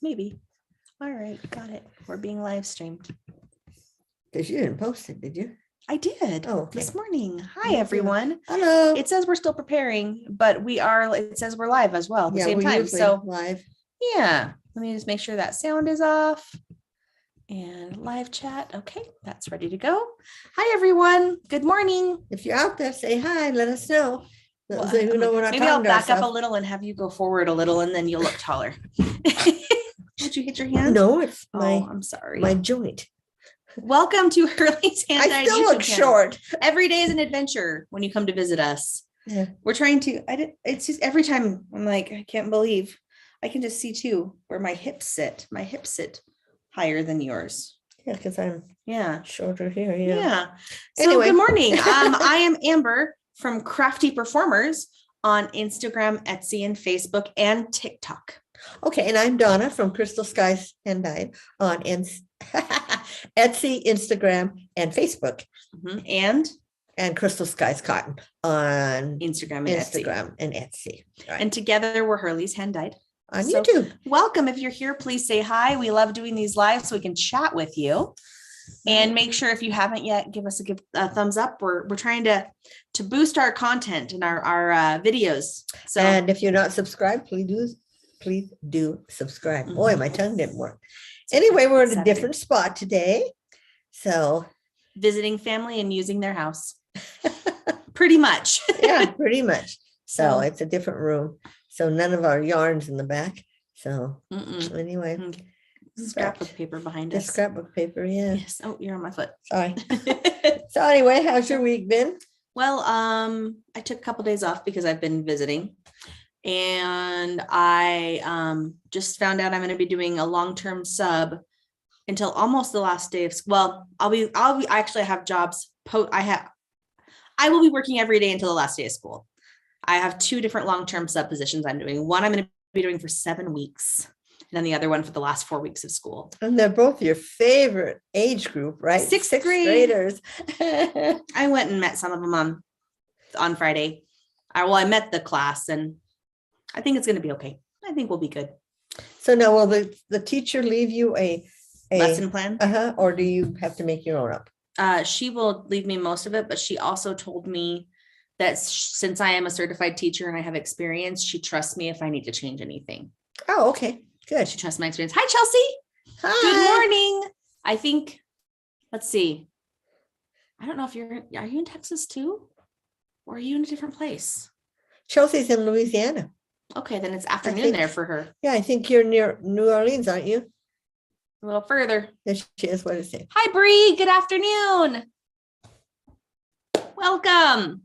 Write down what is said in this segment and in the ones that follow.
maybe. All right, got it. We're being live streamed. Because you didn't post it, did you? I did okay. This morning. Hi, Me too. everyone. Hello. It says we're still preparing, but it says we're live as well at the Yeah, same we're time. usually So live. yeah, let me just make sure that sound is off. And live chat. Okay, that's ready to go. Hi, everyone. Good morning. If you're out there, say hi. Let us know. Well, So you know we're not maybe I'll talking to back up a ourselves. little and have you go forward a little, and then you'll look taller. Did you hit your hand? No, it's I'm sorry. my joint. Welcome to Hurley's Hand I still look short. Every day is an adventure when you come to visit us. Yeah. We're trying to. It's just every time I'm like, I can't believe I can just see too where my hips sit. My hips sit higher than yours. Yeah, because I'm Yeah. shorter here. Yeah. So Anyway. good morning. I am Amber from Crafty Performers on Instagram, Etsy, and Facebook and TikTok. Okay, and I'm Donna from Crystal Skies and Dyed on Etsy, Instagram, and Facebook, and Crystal Skies Cotton on Instagram and Etsy. Right. And together we're Hurley's Hand Dyed. On YouTube. Welcome. If you're here, please say hi. We love doing these live so we can chat with you. And make sure if you haven't yet, give us a thumbs up. We're trying to boost our content and our videos. So, and if you're not subscribed, please do subscribe. Boy, my tongue didn't work. Anyway, we're at a different spot today. So visiting family and using their house. Pretty much. Yeah, pretty much. So it's a different room. So none of our yarns in the back. So anyway. Scrapbook paper behind us. Scrapbook paper, yeah. Yes. Oh, you're on my foot. Sorry. So anyway, how's your week been? Well, I took a couple days off because I've been visiting, and I just found out I'm going to be doing a long-term sub until almost the last day of school. Well, I actually have jobs. I will be working every day until the last day of school. I have 2 different long-term sub positions I'm doing. One I'm going to be doing for 7 weeks. And then the other one for the last 4 weeks of school. And they're both your favorite age group, right? Sixth graders. I went and met some of them on Friday. I met the class, and I think it's going to be okay. I think we'll be good. So now, will the teacher leave you a lesson plan? Or do you have to make your own up? She will leave me most of it, but she also told me that since I am a certified teacher and I have experience, she trusts me if I need to change anything. Oh, okay. Good. She trusts my experience. Hi, Chelsea. Hi. Good morning. I think, let's see. I don't know if are you in Texas too? Or are you in a different place? Chelsea's in Louisiana. Okay, then it's afternoon there for her. Yeah, I think you're near New Orleans, aren't you? A little further. There she is. What is it? Hi, Bree. Good afternoon. Welcome.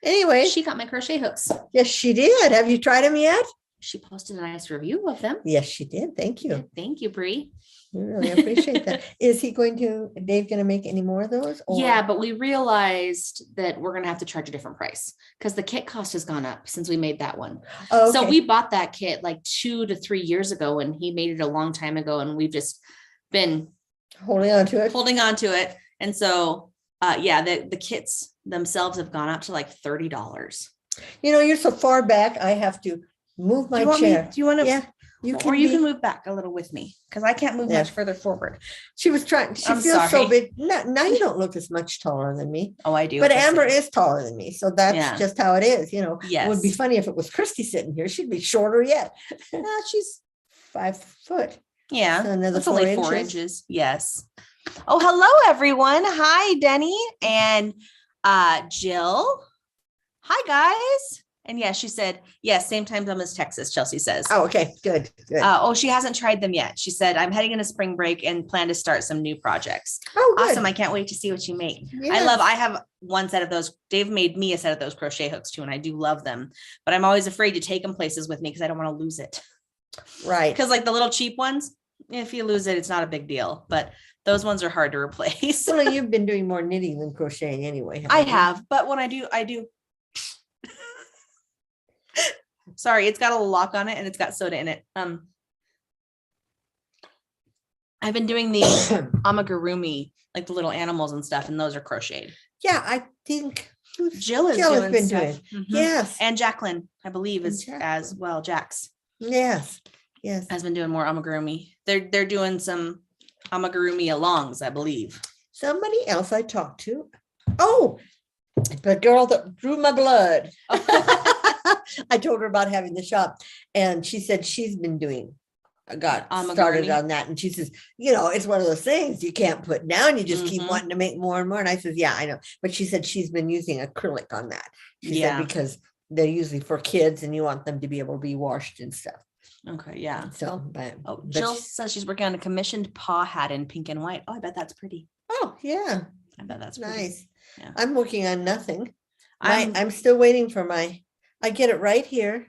Anyway. She got my crochet hooks. Yes, she did. Have you tried them yet? She posted a nice review of them. Yes, she did. Thank you. Thank you, Bree. We really appreciate that. Is Dave going to make any more of those? Or? Yeah, but we realized that we're going to have to charge a different price because the kit cost has gone up since we made that one. Oh, okay. So we bought that kit like 2 to 3 years ago, and he made it a long time ago, and we've just been holding on to it. And so, the kits themselves have gone up to like $30. You're so far back. I have to move my chair. Do you want to? Yeah. You can move back a little with me because I can't move much further forward. She was trying. She feels so big. Now you don't look as much taller than me. Oh, I do. But Amber is taller than me, so that's just how it is. Yes. It would be funny if it was Christy sitting here. She'd be shorter yet. She's 5 foot. Yeah, so another that's only 4 inches. Yes. Oh, hello everyone. Hi, Denny and Jill. Hi, guys. And yeah, she said, yes, same time zone as Texas, Chelsea says. Oh, okay, good. She hasn't tried them yet. She said, I'm heading into spring break and plan to start some new projects. Oh, good. Awesome. I can't wait to see what you make. Yes. I have one set of those. Dave made me a set of those crochet hooks too, and I do love them, but I'm always afraid to take them places with me because I don't want to lose it. Right. Because like the little cheap ones, if you lose it, it's not a big deal, but those ones are hard to replace. Well, you've been doing more knitting than crocheting anyway. I have, but when I do. Sorry, it's got a lock on it and it's got soda in it. I've been doing the amigurumi, like the little animals and stuff, and those are crocheted. Yeah, I think Jill has been doing. Mm-hmm. Yes. And Jacqueline, I believe, is as well. Jax. Yes. Yes. has been doing more amigurumi. They're doing some amigurumi alongs, I believe. Somebody else I talked to. Oh, the girl that drew my blood. I told her about having the shop, and she said she's been got started Amigurumi. on that. And she says, it's one of those things you can't put down. You just keep Mhm. wanting to make more and more. And I said, yeah, I know. But she said she's been using acrylic on that. She Yeah. said because they're usually for kids and you want them to be able to be washed and stuff. Okay, yeah. So, but Jill says she's working on a commissioned paw hat in pink and white. Oh, I bet that's pretty. Oh, yeah. I bet that's pretty. Nice. Yeah. I'm working on nothing. I'm still waiting for I get it right here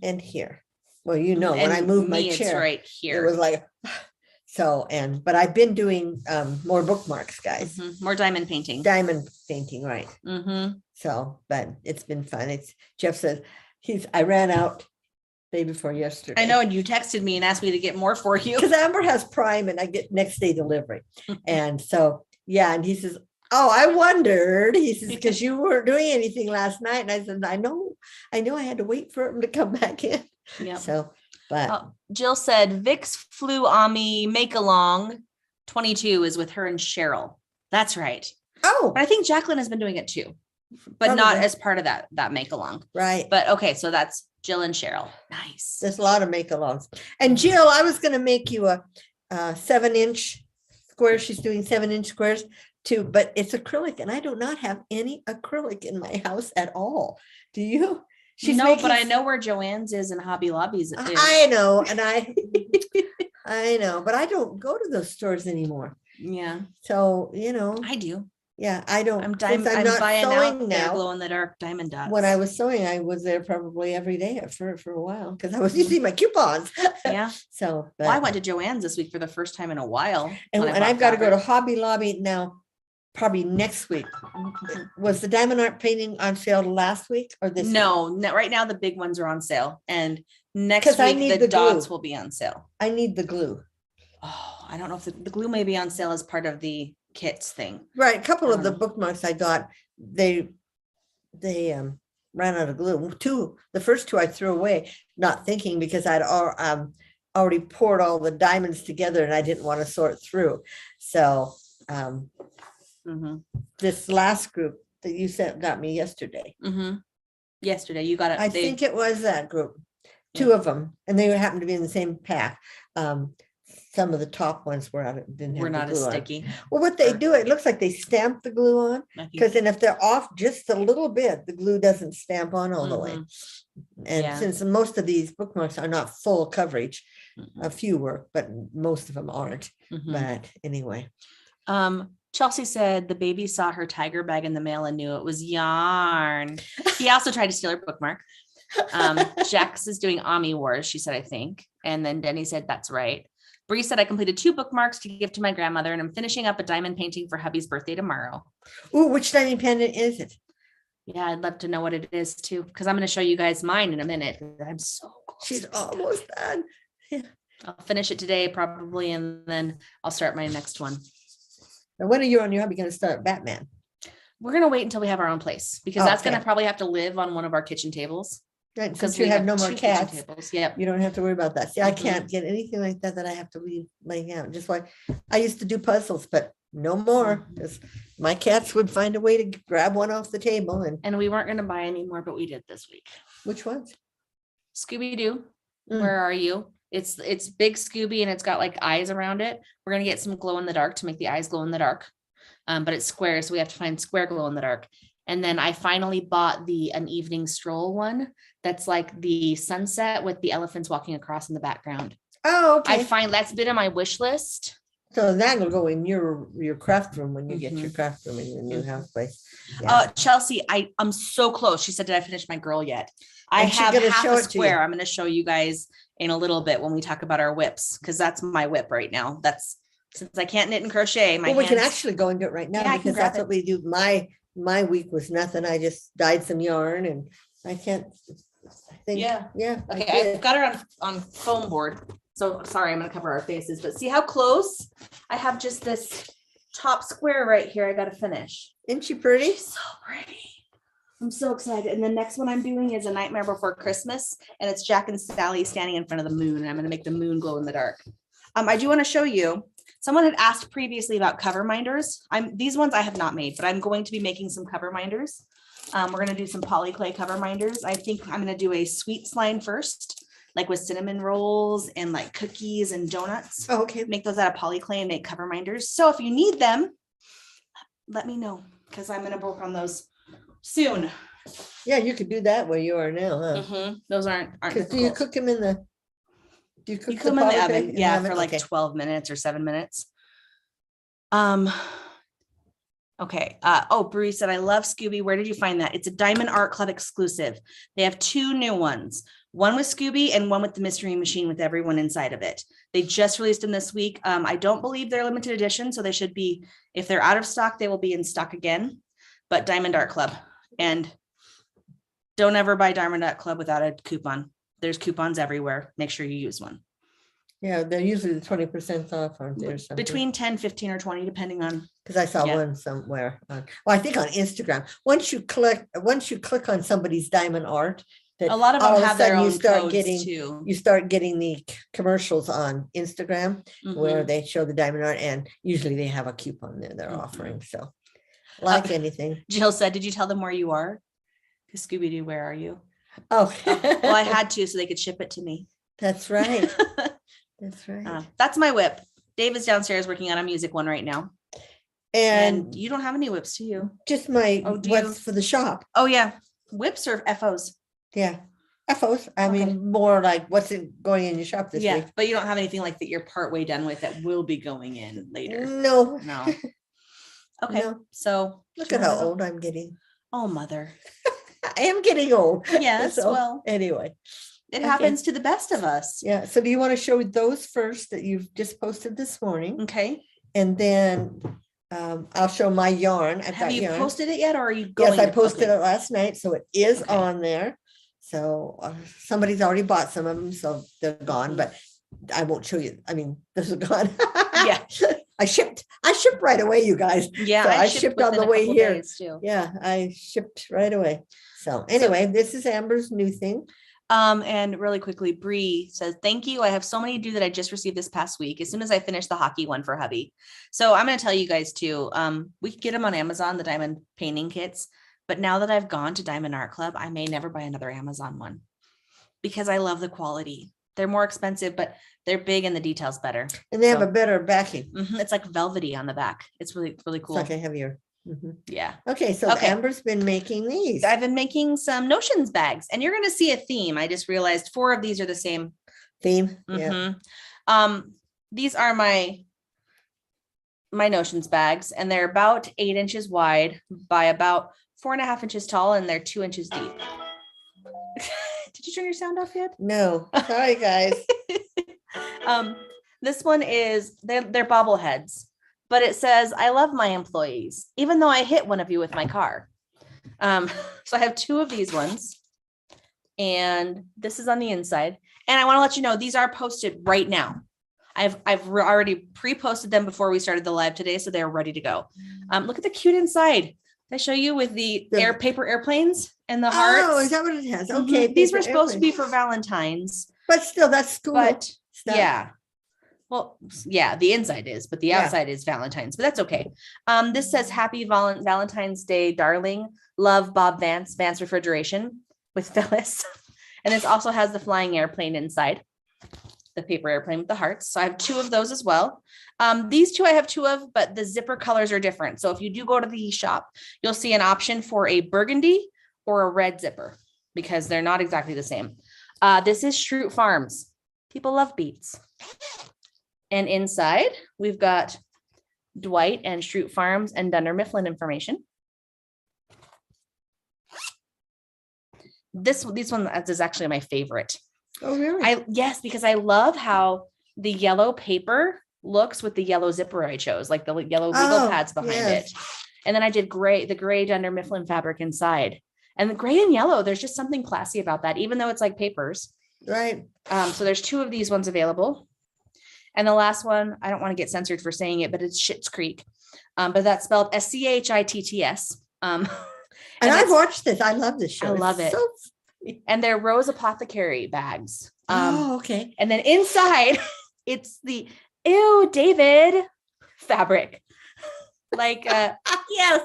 and here. Well, when I moved my chair, it's right here. It was like, so, but I've been doing more bookmarks, guys. More diamond painting. Right. So, but it's been fun. Jeff says I ran out day before yesterday. I know, and you texted me and asked me to get more for you. Because Amber has Prime and I get next day delivery. And so, yeah, and he says, oh, I wondered. He says, because you weren't doing anything last night. And I said, I know I had to wait for him to come back in. Yeah. So, but Jill said Vic's flu Ami make along 22 is with her and Cheryl. That's right. Oh, but I think Jacqueline has been doing it too, but probably not as part of that make along. Right. But okay, so that's Jill and Cheryl. Nice. There's a lot of make alongs. And Jill, I was going to make you a 7-inch square. She's doing 7-inch squares too, but it's acrylic, and I do not have any acrylic in my house at all. Do you? But I know where Joanne's is and Hobby Lobby's. I know, and I know, but I don't go to those stores anymore. Yeah. So I do. Yeah, I don't. I'm not buying sewing out now. glow in the dark diamond dots. When I was sewing, I was there probably every day for a while because I was using my coupons. Yeah. So I went to Joanne's this week for the first time in a while, and I've got to go to Hobby Lobby now. Probably next week. Was the diamond art painting on sale last week or this? No, right now the big ones are on sale, and next week the dots will be on sale. I need the glue. Oh, I don't know if the glue may be on sale as part of the kits thing. Right, a couple of the bookmarks I got, they ran out of glue. The first two I threw away, not thinking because I'd already poured all the diamonds together and I didn't want to sort through. So. This last group that you got me yesterday. Yesterday, you got it. I think it was that group, two of them, and they happened to be in the same pack. Some of the top ones were not as sticky. Well, what they do, it looks like they stamp the glue on, because then if they're off just a little bit, the glue doesn't stamp on all the way. And since most of these bookmarks are not full coverage, a few were, but most of them aren't. But anyway. Chelsea said the baby saw her tiger bag in the mail and knew it was yarn. He also tried to steal her bookmark. Jax is doing Ami Wars, she said, I think. And then Denny said, that's right. Bree said, I completed 2 bookmarks to give to my grandmother, and I'm finishing up a diamond painting for hubby's birthday tomorrow. Ooh, which diamond pendant is it? Yeah, I'd love to know what it is too, because I'm going to show you guys mine in a minute. I'm so close. She's almost done. Yeah. I'll finish it today probably, and then I'll start my next one. And when are you and your hubby going to start Batman? We're going to wait until we have our own place, because that's going to probably have to live on one of our kitchen tables. Right, because you have no more cats. Yep. You don't have to worry about that. See, I can't get anything like that I have to leave laying out. Just like I used to do puzzles, but no more, because my cats would find a way to grab one off the table. And we weren't going to buy any more, but we did this week. Which ones? Scooby-Doo. Where are you? It's big Scooby, and it's got like eyes around it. We're going to get some glow in the dark to make the eyes glow in the dark. But it's square, so we have to find square glow in the dark. And then I finally bought an evening stroll one that's like the sunset with the elephants walking across in the background. Oh, okay. I find that's been on my wish list. So that will go in your craft room when you get your craft room in your new house place. Yeah. Chelsea, I'm so close. She said, did I finish my girl yet? I have half a square. I'm going to show you guys in a little bit when we talk about our whips, because that's my whip right now. That's since I can't knit and crochet. We can actually go and do it right now, because that's what we do. My week was nothing. I just dyed some yarn, and I think. Yeah. Okay, I've got her on foam board. So sorry, I'm going to cover our faces, but see how close I have just this top square right here. I got to finish. Isn't she pretty? She's so pretty. I'm so excited. And the next one I'm doing is A Nightmare Before Christmas. And it's Jack and Sally standing in front of the moon. And I'm going to make the moon glow in the dark. I do want to show you. Someone had asked previously about cover minders. These ones I have not made, but I'm going to be making some cover minders. We're going to do some poly clay cover minders. I think I'm going to do a sweet slime first, like with cinnamon rolls and like cookies and donuts. Oh, okay. Make those out of poly clay and make cover minders. So if you need them, let me know, because I'm going to work on those soon. Yeah, you could do that where you are now, huh? Those aren't Do you cook them in the? Do you cook them in the poly oven? clay Yeah, for like Okay. 12 minutes or 7 minutes. Okay. Oh, Bree said, I love Scooby. Where did you find that? It's a Diamond Art Club exclusive. They have 2 new ones, one with Scooby and one with the mystery machine with everyone inside of it. They just released them this week. I don't believe they're limited edition, so they should be, if they're out of stock, they will be in stock again. But Diamond Art Club, and don't ever buy Diamond Art Club without a coupon. There's coupons everywhere. Make sure you use one. Yeah, they're usually the 20% off, aren't there? Between 10, 15, or 20, depending on. Because I saw one somewhere. Well, I think on Instagram. Once you click on somebody's diamond art, that A lot of all them a have their sudden own you start codes getting too. you start getting the commercials on Instagram where they show the diamond art, and usually they have a coupon there they're offering. So like anything. Jill said, did you tell them where you are? Because Scooby-Doo, where are you? Oh, Well, I had to so they could ship it to me. that's right. That's right. That's my whip. Dave is downstairs working on a music one right now. And you don't have any whips, do you? Just my what's for the shop. Oh, yeah. Whips or FOs? Yeah. FOs. I mean, more like what's going in your shop this week. But you don't have anything like that you're partway done with that will be going in later. No. Okay. No. So look at how old I'm getting. Oh, mother. I am getting old. Yes. So, well, anyway. It happens to the best of us. Yeah. So do you want to show those first that you've just posted this morning? Okay. And then I'll show my yarn. Have you posted it yet, or are you going? Yes, I posted it last night, so it is on there. So somebody's already bought some of them, so they're gone. But I won't show you. I mean, this is gone. Yeah. I shipped right away, you guys. Yeah, so I shipped on the way here. Yeah, I shipped right away. So anyway, this is Amber's new thing. And really quickly, Bree says, thank you. I have so many due that I just received this past week as soon as I finished the hockey one for hubby. So I'm going to tell you guys too, we could get them on Amazon, the diamond painting kits. But now that I've gone to Diamond Art Club, I may never buy another Amazon one because I love the quality. They're more expensive, but they're big and the details better. And they have a better backing. It's like velvety on the back. It's really, really cool. It's like a heavier. Yeah. Okay. So Amber's been making these. I've been making some notions bags, and you're going to see a theme. I just realized 4 of these are the same theme. Yeah. These are my notions bags, and they're about 8 inches wide by about 4.5 inches tall, and they're 2 inches deep. Did you turn your sound off yet? No. Sorry, guys. This one is they're bobbleheads. But it says, I love my employees, even though I hit one of you with my car. So I have 2 of these ones. And this is on the inside. And I want to let you know, these are posted right now. I've already pre-posted them before we started the live today, so they're ready to go. Look at the cute inside. Did I show you with the paper airplanes and the hearts? Oh, is that what it has? Okay. These were supposed to be for Valentine's. But still, that's cool. But yeah. Well, yeah, the inside is, but the outside is Valentine's, but that's okay. This says Happy Valentine's Day, darling. Love, Bob Vance, Vance Refrigeration with Phyllis. And this also has the flying airplane inside, the paper airplane with the hearts. So I have 2 of those as well. These 2 I have 2 of, but the zipper colors are different. So if you do go to the shop, you'll see an option for a burgundy or a red zipper because they're not exactly the same. This is Schrute Farms. People love beets. And inside, we've got Dwight and Schrute Farms and Dunder Mifflin information. These one is actually my favorite. Oh, really? Yes, because I love how the yellow paper looks with the yellow zipper I chose, like the yellow legal pads behind it. And then I did the gray Dunder Mifflin fabric inside. And the gray and yellow, there's just something classy about that, even though it's like papers. Right. So there's 2 of these ones available. And the last one, I don't want to get censored for saying it, but it's Schitt's Creek. But that's spelled Schitts. And I've watched this. I love this show. I love it. So and they're Rose Apothecary bags. Okay. And then inside, it's the David fabric. Like yes,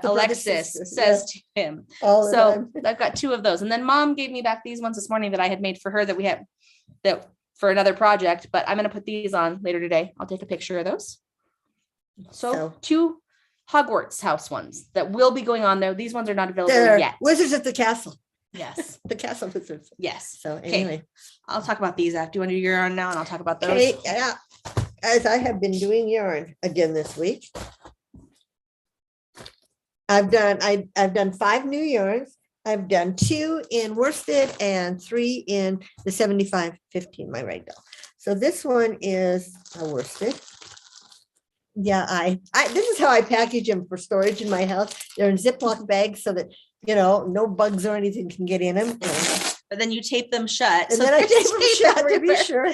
Alexis says to him. So I've got 2 of those. And then Mom gave me back these ones this morning that I had made for her that for another project, but I'm going to put these on later today. I'll take a picture of those. So 2 Hogwarts house ones that will be going on there. These ones are not available yet. Wizards at the Castle. Yes. The Castle Wizards. Yes. So anyway, I'll talk about these after. Do you want to do your yarn now and I'll talk about those? Okay, yeah. As I have been doing yarn again this week, I've done 5 new yarns. I've done 2 in worsted and 3 in the 75-15, my ragdoll. So this one is a worsted. Yeah, I this is how I package them for storage in my house. They're in Ziploc bags so that, you know, no bugs or anything can get in them. But then you tape them shut. And then I tape them shut to be sure.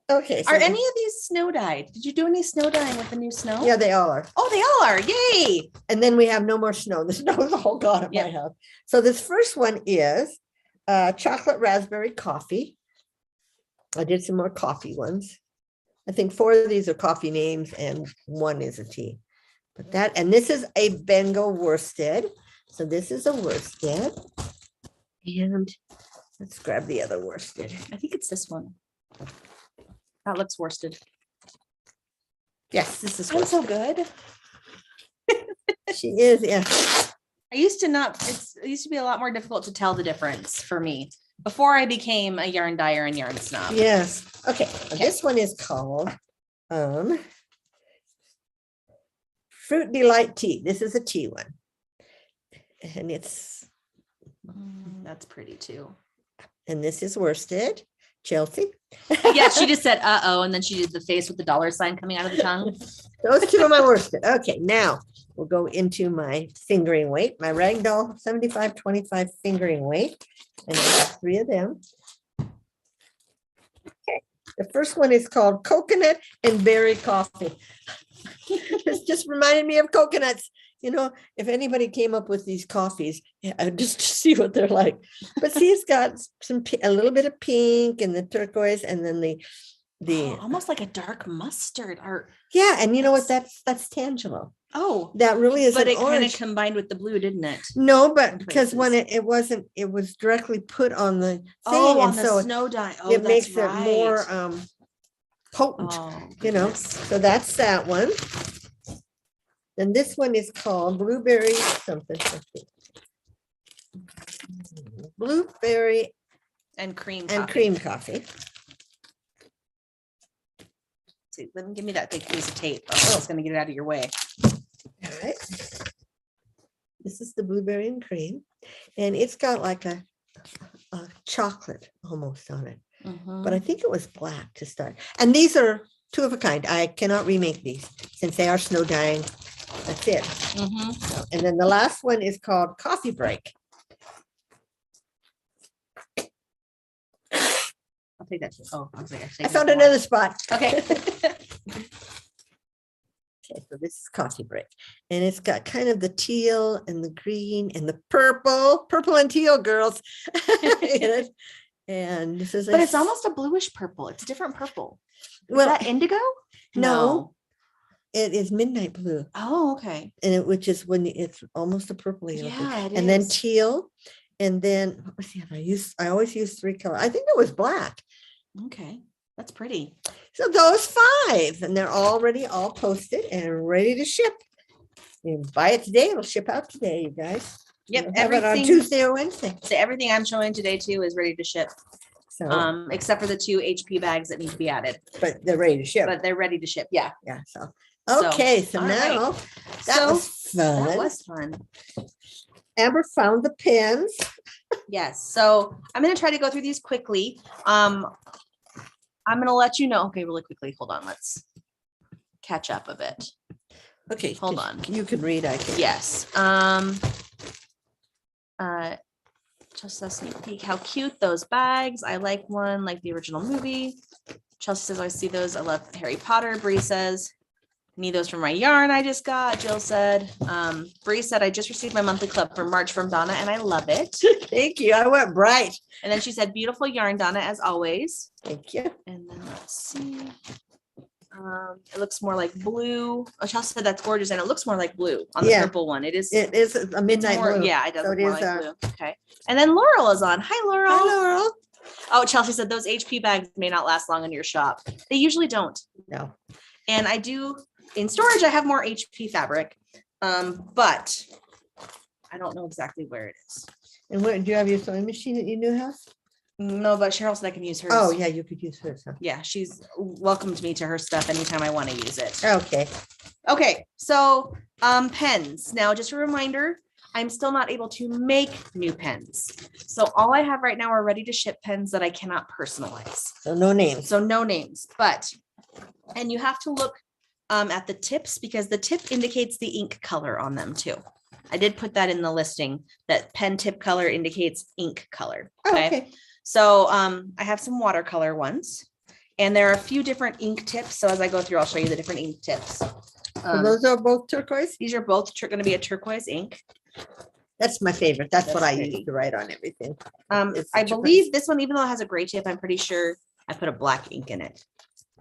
Okay. Are any of these snow dyed? Did you do any snow dyeing with the new snow? Yeah, they all are. Oh, they all are. Yay. And then we have no more snow. The snow is all gone at my house. So this first one is chocolate raspberry coffee. I did some more coffee ones. I think 4 of these are coffee names and 1 is a tea. But this is a Bengal worsted. So this is a worsted. And let's grab the other worsted. I think it's this one. That looks worsted. Yes, this is so good. She is, yeah. It used to be a lot more difficult to tell the difference for me before I became a yarn dyer and yarn snob. Yes. Okay. This one is called Fruit Delight Tea. This is a tea one. And it's that's pretty too. And this is worsted. Chelsea. Yeah, she just said uh-oh, and then she did the face with the $sign coming out of the tongue. Those 2 are my worsted. Okay, now we'll go into my fingering weight, my ragdoll 75-25 fingering weight. And I have 3 of them. Okay. The first one is called Coconut and Berry Coffee. This just reminded me of coconuts. You know, if anybody came up with these coffees, just to see what they're like. But see, it's got a little bit of pink and the turquoise, and then the almost like a dark mustard art. Yeah, and you know what? That's Tangelo. Oh, that really is. But it kind of combined with the blue, didn't it? No, but because when it was directly put on the thing, on and the so snow dye. It makes it more potent. You know, so that's that one. Then this one is called Blueberry something. Blueberry and cream coffee. See, let me give me that big piece of tape. I was going to get it out of your way. All right. This is the blueberry and cream, and it's got like a chocolate almost on it. But I think it was black to start. And these are 2 of a kind. I cannot remake these since they are snow dyeing. That's it. So, and then the last one is called Coffee Break. I'll take that. Oh, I was like, I found another spot. Okay. Okay, so this is Coffee Break. And it's got kind of the teal and the green and the purple and teal, girls. And this is it's almost a bluish purple. It's a different purple. Is that indigo? No. It is midnight blue. Oh, okay. And which is when it's almost a purpley. Yeah, and then teal. And then what was the other? I always use 3 colors. I think it was black. Okay. That's pretty. So those 5, and they're already all posted and ready to ship. You buy it today, it'll ship out today, you guys. Yep. Everything on Tuesday or Wednesday. So everything I'm showing today too is ready to ship. So except for the 2 HP bags that need to be added. But they're ready to ship. But they're ready to ship. Yeah. Yeah. So okay. So now that was fun. That was fun. Amber found the pins. Yes. So I'm going to try to go through these quickly. I'm going to let you know. Okay, really quickly. Hold on. Let's catch up a bit. Okay. Hold on. You can read, I think. Yes. Just a sneak peek. How cute those bags. I like one like the original movie. Chelsea says I see those. I love Harry Potter. Bree says Need those from my yarn I just got, Jill said. Bree said, I just received my monthly club for March from Donna and I love it. Thank you. I went bright. And then she said, beautiful yarn, Donna, as always. Thank you. And then let's see. It looks more like blue. Oh, Chelsea said that's gorgeous. And it looks more like blue on the purple one. It is a midnight more, blue. yeah, it does So look it more is like blue. Okay. And then Laurel is on. Hi, Laurel. Hi, Laurel. Oh, Chelsea said those HP bags may not last long in your shop. They usually don't. No. And I do in storage, I have more HP fabric, but I don't know exactly where it is. And where do you have your sewing machine at your new house? No, but Cheryl said I can use hers. Oh, yeah, you could use hers. Huh? Yeah, she's welcomed me to her stuff anytime I want to use it. Okay. Okay, so pens. Now, just a reminder, I'm still not able to make new pens. So all I have right now are ready to ship pens that I cannot personalize. So no names. So no names, but, and you have to look at the tips because the tip indicates the ink color on them too. I did put that in the listing that pen tip color indicates ink color. Okay. Okay. So I have some watercolor ones and there are a few different ink tips. So as I go through, I'll show you the different ink tips. So those are both turquoise? These are both going to be a turquoise ink. That's my favorite. That's what I pretty. use to write on everything. I believe this one, even though it has a gray tip, I'm pretty sure I put a black ink in it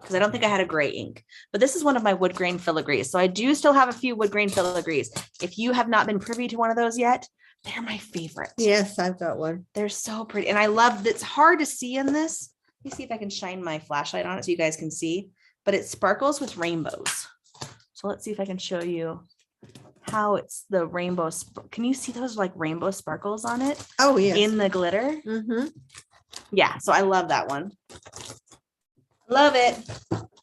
because I don't think I had a gray ink, but this is one of my wood grain filigrees. So I do still have a few wood grain filigrees. If you have not been privy to one of those yet, they're my favorite. Yes, I've got one. They're so pretty. And I love that it's hard to see in this. Let me see if I can shine my flashlight on it so you guys can see, but it sparkles with rainbows. So let's see if I can show you how it's the rainbow. Can you see those like rainbow sparkles on it? Oh, yeah. In the glitter. Mm-hmm. Yeah. So I love that one. Love it.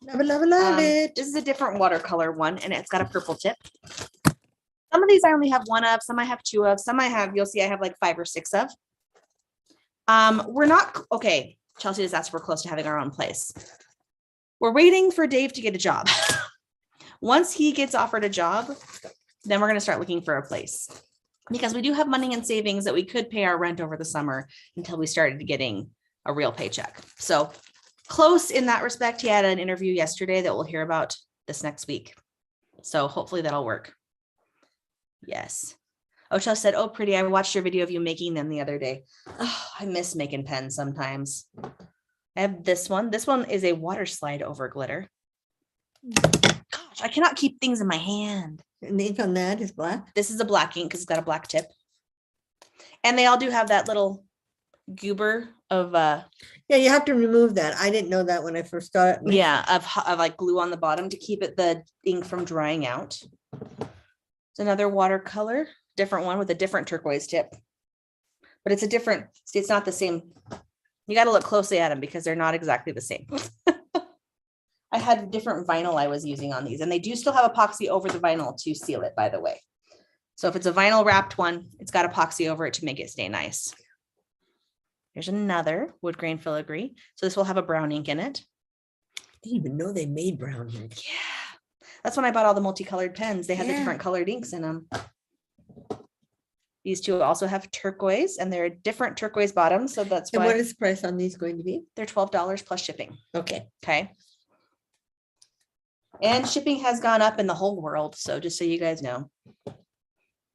Love it. This is a different watercolor one and it's got a purple tip. Some of these I only have one of, some I have two of, some I have, you'll see I have like 5 or 6 of. We're not, okay. Chelsea just asked if we're close to having our own place. We're waiting for Dave to get a job. Once he gets offered a job, then we're going to start looking for a place because we do have money in savings that we could pay our rent over the summer until we started getting a real paycheck. So close in that respect. He had an interview yesterday that we'll hear about this next week. So hopefully that'll work. Yes. Ocha said, oh, pretty. I watched your video of you making them the other day. Oh, I miss making pens sometimes. I have this one. This one is a water slide over glitter. Gosh, I cannot keep things in my hand. And the ink on that is black. This is a black ink because it's got a black tip. And they all do have that little goober of yeah, you have to remove that. I didn't know that when I first got it. Yeah, of like glue on the bottom to keep it the ink from drying out. It's another watercolor, different one with a different turquoise tip. But it's a different, it's not the same. You got to look closely at them because they're not exactly the same. I had different vinyl I was using on these and they do still have epoxy over the vinyl to seal it, by the way. So if it's a vinyl wrapped one, it's got epoxy over it to make it stay nice. Here's another wood grain filigree. So this will have a brown ink in it. I didn't even know they made brown ink. Yeah. That's when I bought all the multicolored pens. They had the Yeah. different colored inks in them. These two also have turquoise and they're different turquoise bottoms. So that's And why what is the price on these going to be? they're $12 plus shipping. Okay. Okay. And shipping has gone up in the whole world. So just so you guys know,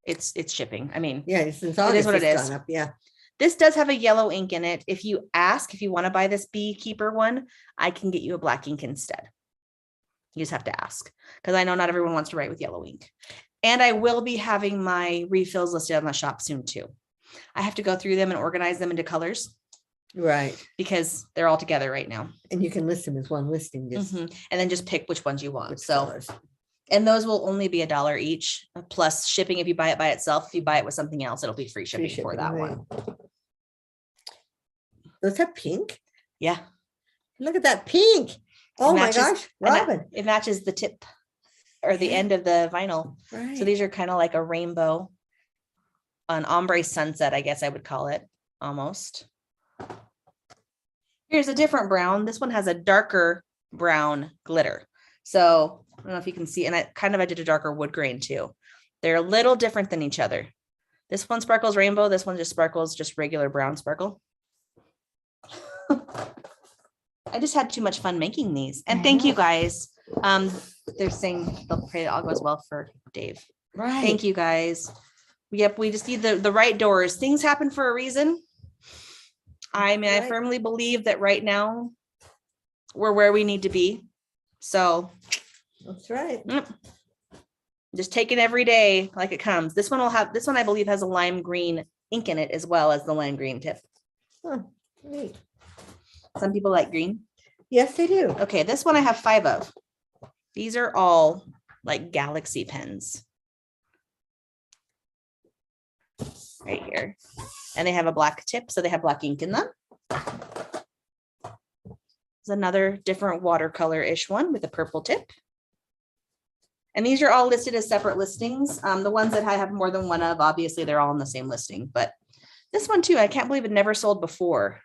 it's shipping. I mean, Yeah, since August what it it's is. gone up. Yeah. this does have a yellow ink in it. If you ask, if you want to buy this beekeeper one, I can get you a black ink instead. You just have to ask because I know not everyone wants to write with yellow ink. And I will be having my refills listed on the shop soon too. I have to go through them and organize them into colors. Right. Because they're all together right now. And you can list them as one listing. Just And then just pick which ones you want. which So, colors. and those will only be $1 each plus shipping. If you buy it by itself, if you buy it with something else, it'll be free shipping, for that right. one. Those have pink. Yeah. Look at that pink. Oh my matches- gosh, And Robin. it matches the tip or the end of the vinyl. Right. So these are kind of like a rainbow, an ombre sunset, I guess I would call it almost. Here's a different brown. This one has a darker brown glitter. So I don't know if you can see, and I did a darker wood grain too. They're a little different than each other. This one sparkles rainbow. This one just sparkles just regular brown sparkle. I just had too much fun making these. And thank you guys They're saying they'll pray that all goes well for Dave. Right. Thank you guys. Yep, we just need the right doors. Things happen for a reason. I mean, I firmly believe that right now we're where we need to be. So That's right. just take it every day like it comes. This one I believe has a lime green ink in it as well as the lime green tip. Huh, neat. Some people like green. Yes, they do. Okay, this one I have 5 of. These are all like Galaxy pens. Right here. And they have a black tip, so they have black ink in them. There's another different watercolor-ish one with a purple tip. And these are all listed as separate listings. The ones that I have more than one of, obviously they're all in the same listing, but this one too, I can't believe it never sold before.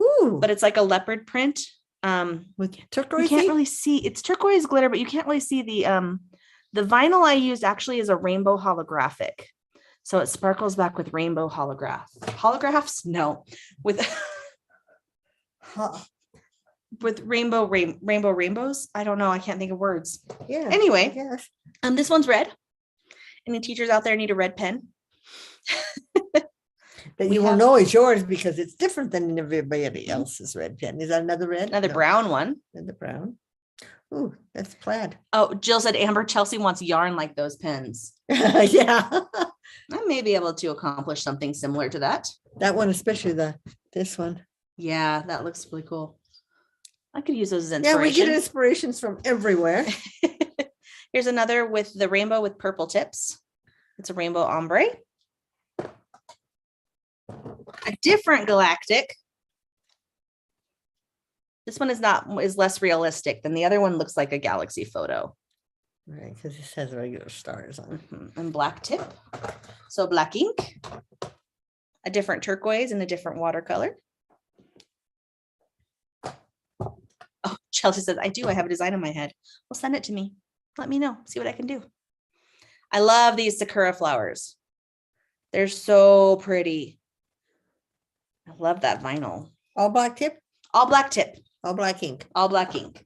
Ooh. But it's like a leopard print. With turquoise. You can't really see, it's turquoise glitter, but you can't really see the vinyl I used actually is a rainbow holographic. So it sparkles back with rainbow holographs. No, with with rainbows. I don't know. I can't think of words. Yeah. Anyway, yes. This one's red. Any teachers out there need a red pen? That you will know is yours because it's different than everybody else's red pen. Is that another red? Another brown one. Another brown. Ooh, that's plaid. Oh, Jill said Amber Chelsea wants yarn like those pens. Yeah. I may be able to accomplish something similar to that. That one, especially this one. Yeah, that looks really cool. I could use those as inspiration. Yeah, we get inspirations from everywhere. Here's another with the rainbow with purple tips. It's a rainbow ombre. A different galactic. This one is less realistic than the other one. Looks like a galaxy photo. Right, because this has regular stars on. And black tip. So black ink. A different turquoise and a different watercolor. Oh, Chelsea says, I have a design in my head. Well, send it to me. Let me know. See what I can do. I love these sakura flowers. They're so pretty. I love that vinyl. All black tip? All black tip. All black ink. All black ink.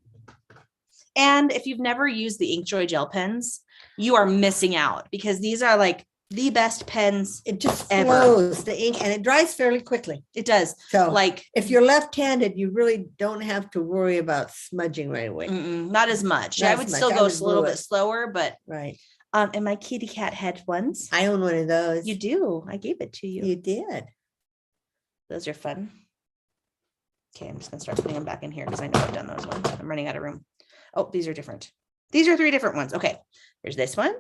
And if you've never used the Inkjoy gel pens, you are missing out because these are like the best pens. It just ever. flows the ink and it dries fairly quickly. It does. So like if you're left-handed, you really don't have to worry about smudging right away. Not as much. Not I as would much. still I go would a little glue bit it. slower, but Right. And my kitty cat head ones. I own one of those. You do. I gave it to you. You did. Those are fun. Okay, I'm just gonna start putting them back in here because I know I've done those ones. I'm running out of room. Oh, these are different. These are 3 different ones. Okay, there's this one.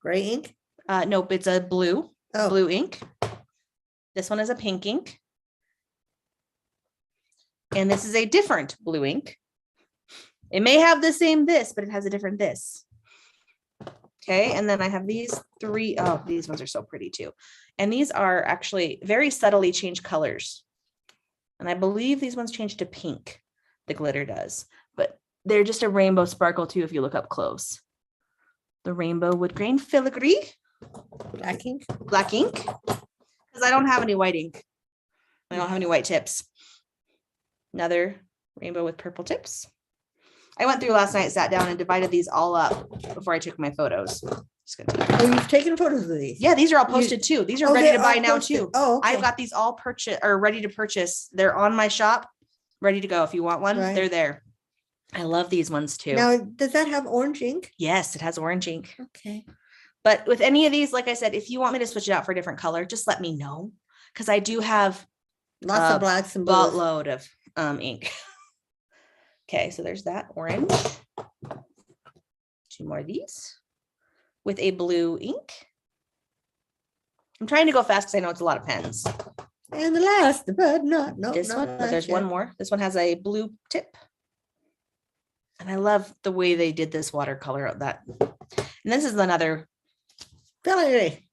Gray ink? Nope, it's a blue. Oh. Blue ink. This one is a pink ink. And this is a different blue ink. It may have the same this, but it has a different this. Okay, and then I have these 3. Oh, these ones are so pretty too. And these are actually very subtly changed colors. And I believe these ones change to pink. The glitter does, but they're just a rainbow sparkle too if you look up close. The rainbow wood grain filigree. Black ink? Black ink. Because I don't have any white ink. I don't have any white tips. Another rainbow with purple tips. I went through last night, sat down and divided these all up before I took my photos. Just gonna Oh, you've taken photos of these? Yeah, these are all posted too. These are ready to buy now too. Oh, okay. I've got these all purchased or ready to purchase. They're on my shop, ready to go. If you want one, Right. they're there. I love these ones too. Now, does that have orange ink? Yes, it has orange ink. Okay. But with any of these, like I said, if you want me to switch it out for a different color, just let me know. Because I do have Lots of blacks and blues. boatload of ink. Okay, so there's that orange. 2 more of these with a blue ink. I'm trying to go fast because I know it's a lot of pens. And the last, but not This one, not but there's yet. one more. This one has a blue tip. And I love the way they did this watercolor of that. And this is another Filigree.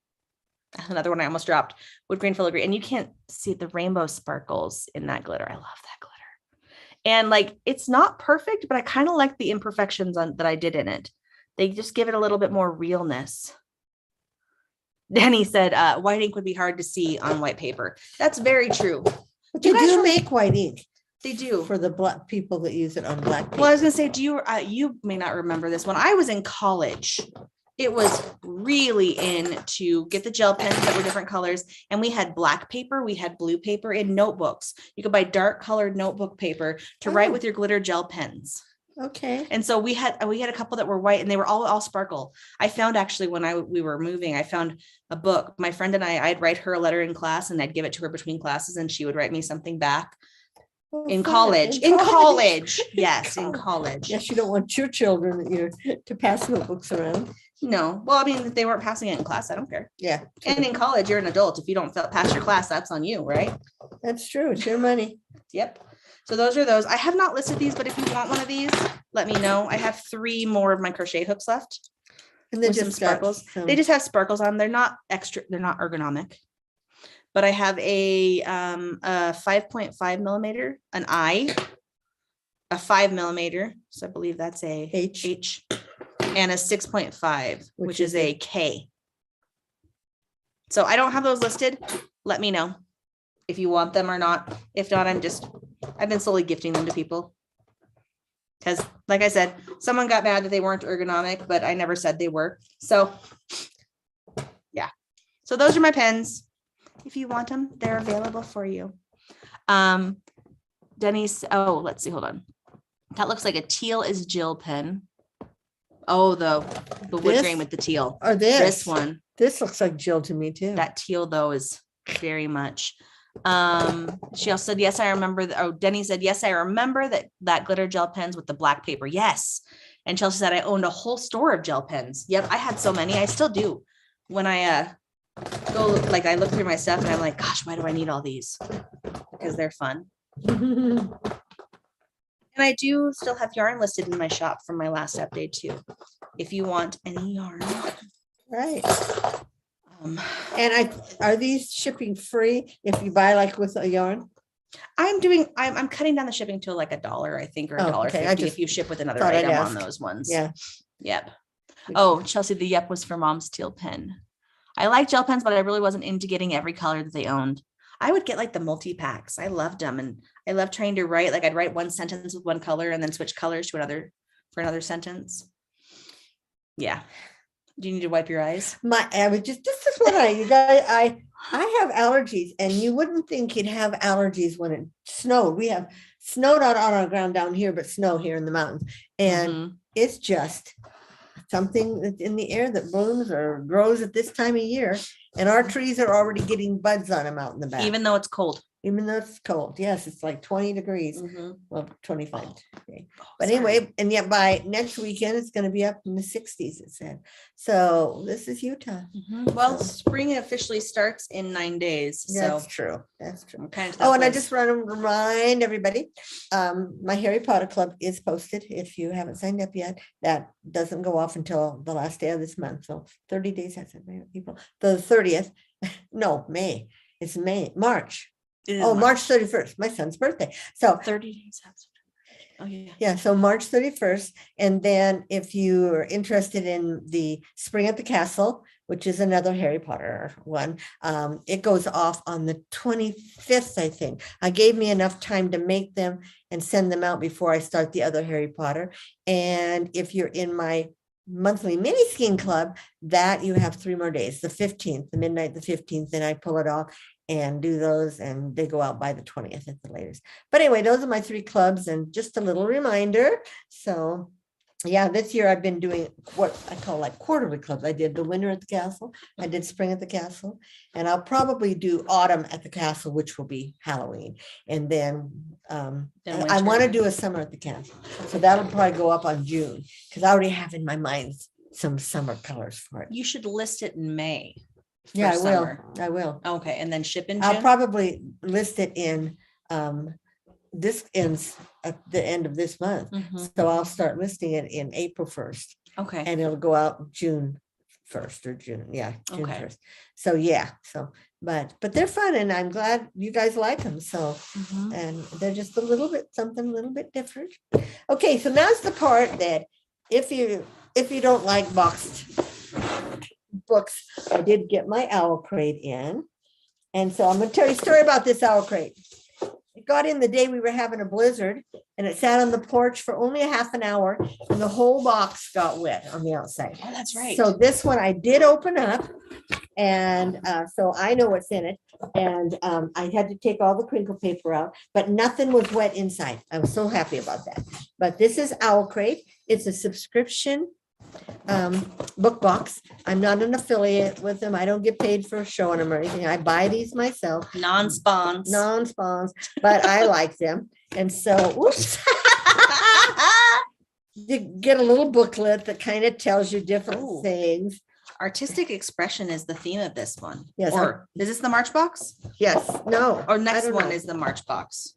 one I almost dropped. Wood grain filigree. And you can't see the rainbow sparkles in that glitter. I love that glitter. And like, it's not perfect, but I kind of like the imperfections that I did in it. They just give it a little bit more realness. Danny said, white ink would be hard to see on white paper. That's very true. But you do make white ink. They do. For the black people that use it on black paper. Well, I was gonna say, you may not remember this. When I was in college, it was really in to get the gel pens that were different colors. And we had black paper, we had blue paper in notebooks. You could buy dark colored notebook paper to write with your glitter gel pens. Okay. And so we had a couple that were white and they were all sparkle. I found actually when we were moving, I found a book. My friend and I'd write her a letter in class and I'd give it to her between classes and she would write me something back. In college. Yes, in college. Yes, you don't want your children to pass notebooks around. No. Well, I mean, if they weren't passing it in class, I don't care. Yeah. And in college, you're an adult. If you don't pass your class, that's on you, right? That's true. It's your money. Yep. So those are those. I have not listed these, but if you want one of these, let me know. I have 3 more of my crochet hooks left. And then with some sparkles. They just have sparkles on. They're not ergonomic. But I have a 5.5 millimeter, an I, a 5 millimeter. So I believe that's a H, and a 6.5, which is a K. So I don't have those listed. Let me know if you want them or not. If not, I've been slowly gifting them to people. Because like I said, someone got mad that they weren't ergonomic, but I never said they were. So yeah. So those are my pens. If you want them, they're available for you. Denny's, let's see, hold on. That looks like a teal is Jill pen. Oh, the wood grain with the teal. Or this one. This looks like Jill to me too. That teal though is very much. She also said, yes, I remember. Denny said, yes, I remember that glitter gel pens with the black paper. Yes. And Chelsea said, I owned a whole store of gel pens. Yep. I had so many. I still do. When I I look through my stuff and I'm like, gosh, why do I need all these? Because they're fun. And I do still have yarn listed in my shop from my last update too. If you want any yarn. Right. And are these shipping free if you buy like with a yarn? I'm cutting down the shipping to like $1, I think, or $1.50 if you ship with another item on those ones. Yeah. Yep. Oh, Chelsea, the yep was for Mom's teal pen. I like gel pens, but I really wasn't into getting every color that they owned. I would get like the multi-packs. I loved them. And I love trying to write, like I'd write one sentence with one color and then switch colors to another sentence. Yeah. Do you need to wipe your eyes? This is what I have allergies, and you wouldn't think you'd have allergies when it snowed. We have snowed out on our ground down here, but snow here in the mountains. And it's just something that's in the air that blooms or grows at this time of year. And our trees are already getting buds on them out in the back. Even though it's cold. Even though it's cold. Yes, it's like 20 degrees. Well, 25 today. But sorry. anyway, and yet by next weekend, it's going to be up in the 60s, it said. So this is Utah. Well, spring officially starts in 9 days. That's true. That's true. And I just want to remind everybody, my Harry Potter Club is posted. If you haven't signed up yet, that doesn't go off until the last day of this month. So 30 days, I said, April, the 30th. No, May. It's March. March 31st, my son's birthday. So 30 days after. Oh yeah. Yeah. So March 31st. And then if you're interested in the Spring at the Castle, which is another Harry Potter one, it goes off on the 25th, I think. I gave me enough time to make them and send them out before I start the other Harry Potter. And if you're in my monthly mini skiing club, that you have 3 more days, the 15th, the midnight, the 15th, and I pull it off and do those, and they go out by the 20th at the latest. But anyway, those are my 3 clubs, and just a little reminder. So yeah, this year I've been doing what I call like quarterly clubs. I did the winter at the castle, I did spring at the castle, and I'll probably do autumn at the castle, which will be Halloween. And then I want to do a summer at the castle. So that'll probably go up on June, because I already have in my mind some summer colors for it. You should list it in May. Yeah, I summer. will. Okay, and then ship in June? I'll probably list it in, this ends at the end of this month. So I'll start listing it in April 1st. Okay. And it'll go out June 1st or June. Yeah, June 1st. So yeah, but they're fun, and I'm glad you guys like them. So, and they're just something a little bit different. Okay, so now's the part that if you don't like boxed books, I did get my owl crate in, and so I'm going to tell you a story about this owl crate. It got in the day we were having a blizzard, and it sat on the porch for only a half an hour, and the whole box got wet on the outside. Oh, that's right. So this one I did open up, and so I know what's in it. And I had to take all the crinkle paper out, but nothing was wet inside. I was so happy about that. But this is Owl Crate. It's a subscription book box. I'm not an affiliate with them. I don't get paid for showing them or anything. I buy these myself. Non-spons. But I like them. And so, oops. You get a little booklet that kind of tells you different things. Artistic expression is the theme of this one. Yes. Or is this the March box? Yes. No. Or next one is the March box.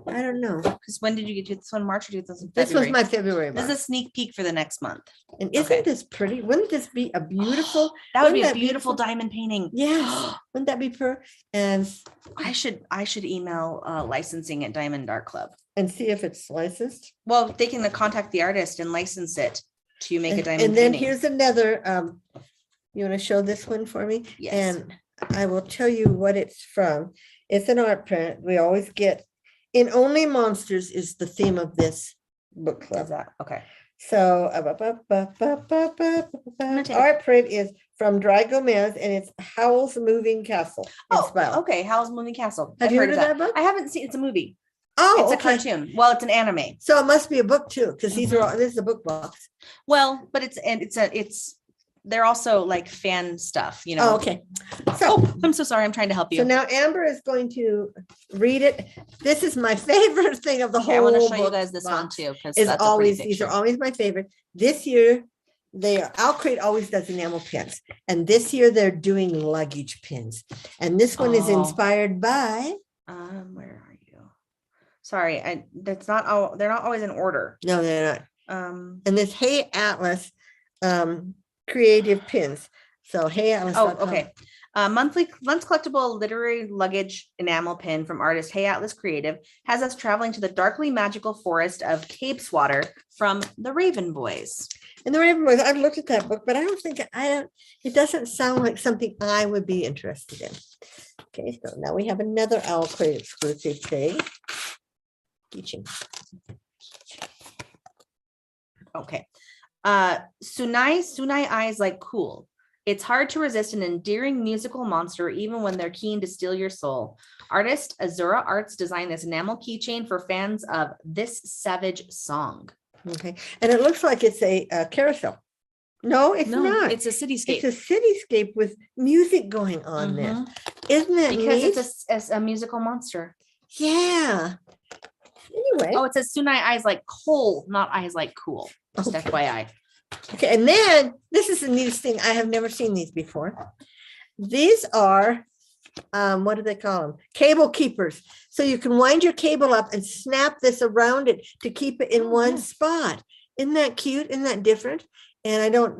I don't know. Because when did you get to this one? March or February? This was my February This month. is a sneak peek for the next month. And isn't this pretty? Wouldn't this be a beautiful? That would be wouldn't a beautiful diamond painting. Yes. Wouldn't that be and I should email licensing at Diamond Art Club and see if it's licensed. Well, they can contact the artist and license it to make a diamond And then painting. here's another. You want to show this one for me? Yes. And I will tell you what it's from. It's an art print. We always get in Only Monsters is the theme of this book club. Is that okay? So art print is from Dry Gomez, and it's Howl's Moving Castle. Okay. Howl's Moving Castle. Have I've you heard heard of that book? I haven't seen. It's a movie. Oh, It's a cartoon. Well, it's an anime. So it must be a book too, because these are all. This is a book box. Well, but it's they're also like fan stuff, you know. Oh, okay. So I'm so sorry. I'm trying to help you. So now Amber is going to read it. This is my favorite thing of the whole. I want to show you book guys this one box. too, because Is that's always a pretty these are picture. always my favorite. This year Owl Crate always does enamel pins, and this year they're doing luggage pins, and this one is inspired by. Where are you? Sorry, that's not all. They're not always in order. No, they're not. And this Hey Atlas creative pins. So Hey Atlas. Oh, okay. Month collectible literary luggage enamel pin from artist Hey Atlas Creative has us traveling to the darkly magical forest of Capeswater from the Raven Boys. And the Raven Boys, I've looked at that book, but it doesn't sound like something I would be interested in. Okay, so now we have another Owl Crate exclusive thing. Teaching. Okay. Sunai eyes like cool. It's hard to resist an endearing musical monster even when they're keen to steal your soul. Artist Azura Arts designed this enamel keychain for fans of This Savage Song. Okay, and it looks like it's a carousel. No, it's not. It's a cityscape. It's a cityscape with music going on there. Isn't that because neat? it's a musical monster. Yeah. Anyway. Oh, it says Sunai eyes like coal, not eyes like cool. Just FYI. Okay, and then this is the neatest thing. I have never seen these before. These are, what do they call them? Cable keepers. So you can wind your cable up and snap this around it to keep it in one spot. Isn't that cute? Isn't that different? And I don't,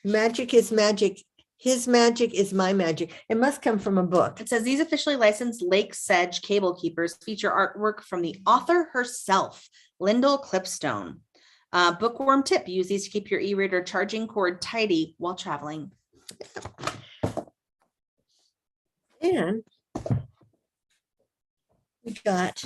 magic is magic. His magic is my magic. It must come from a book. It says these officially licensed Lake Sedge cable keepers feature artwork from the author herself, Lyndall Clipstone. Bookworm tip, use these to keep your e-reader charging cord tidy while traveling. And we got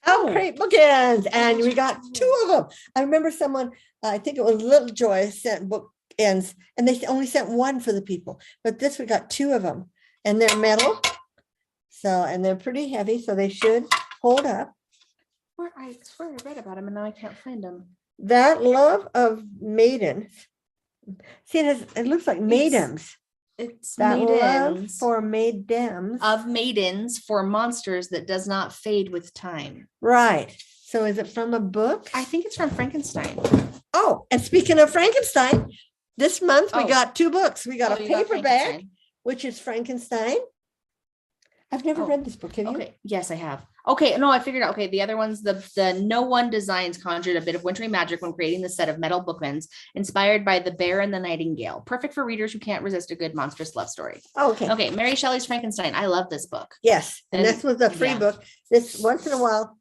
Crate bookends, and we got 2 of them. I remember someone, I think it was Little Joy, sent bookends, and they only sent 1 for the people. But this, we got 2 of them, and they're metal. So, and they're pretty heavy, so they should hold up. I swear I read about them, and now I can't find them. That love of maidens. See, it looks like maidens. It's that maidens. Love for maidens. Of maidens for monsters that does not fade with time. Right. So is it from a book? I think it's from Frankenstein. Oh, and speaking of Frankenstein, this month we got 2 books. We got a paperback, which is Frankenstein. I've never read this book. Have you? Okay. Yes, I have. Okay. No, I figured out. Okay. The other ones, the No One Designs conjured a bit of wintry magic when creating the set of metal bookends inspired by The Bear and the Nightingale. Perfect for readers who can't resist a good monstrous love story. Oh, okay. Okay. Mary Shelley's Frankenstein. I love this book. Yes. And this was a free book. This once in a while,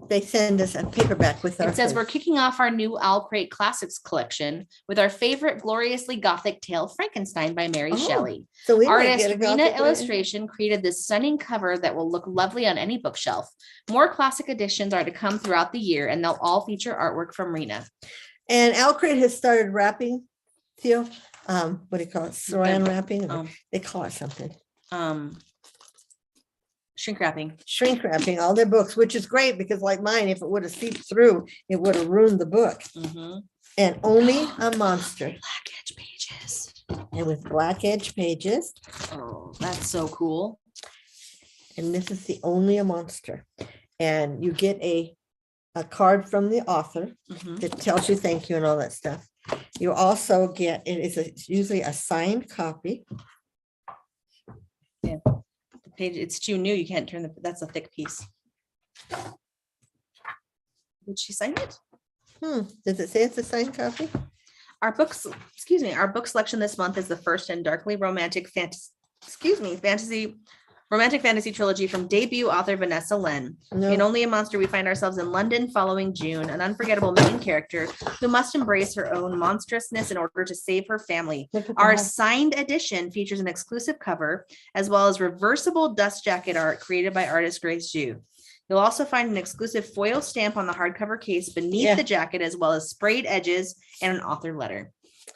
they send us a paperback with our. It says we're kicking off our new Owl Crate Classics collection with our favorite gloriously gothic tale, Frankenstein by Mary Shelley. So we might Artist get a Rena gothic one. Illustration created this stunning cover that will look lovely on any bookshelf. More classic editions are to come throughout the year, and they'll all feature artwork from Rena. And Owl Crate has started wrapping, Theo. What do you call it? Saran wrapping? They call it something. Shrink wrapping all their books, which is great because like mine, if it would have seeped through, it would have ruined the book. And only a monster. Black edge pages. And with black edge pages. Oh, that's so cool. And this is the only a monster. And you get a card from the author that tells you thank you and all that stuff. You also get, it's usually a signed copy. Yeah. Page, it's too new. You can't turn that's a thick piece. Did she sign it? Does it say it's a signed copy? Our book selection this month is the first in darkly romantic romantic fantasy trilogy from debut author Vanessa Len. In Only a Monster, we find ourselves in London following June, an unforgettable main character who must embrace her own monstrousness in order to save her family. Our signed edition features an exclusive cover, as well as reversible dust jacket art created by artist Grace Zhu. You'll also find an exclusive foil stamp on the hardcover case beneath the jacket, as well as sprayed edges and an author letter.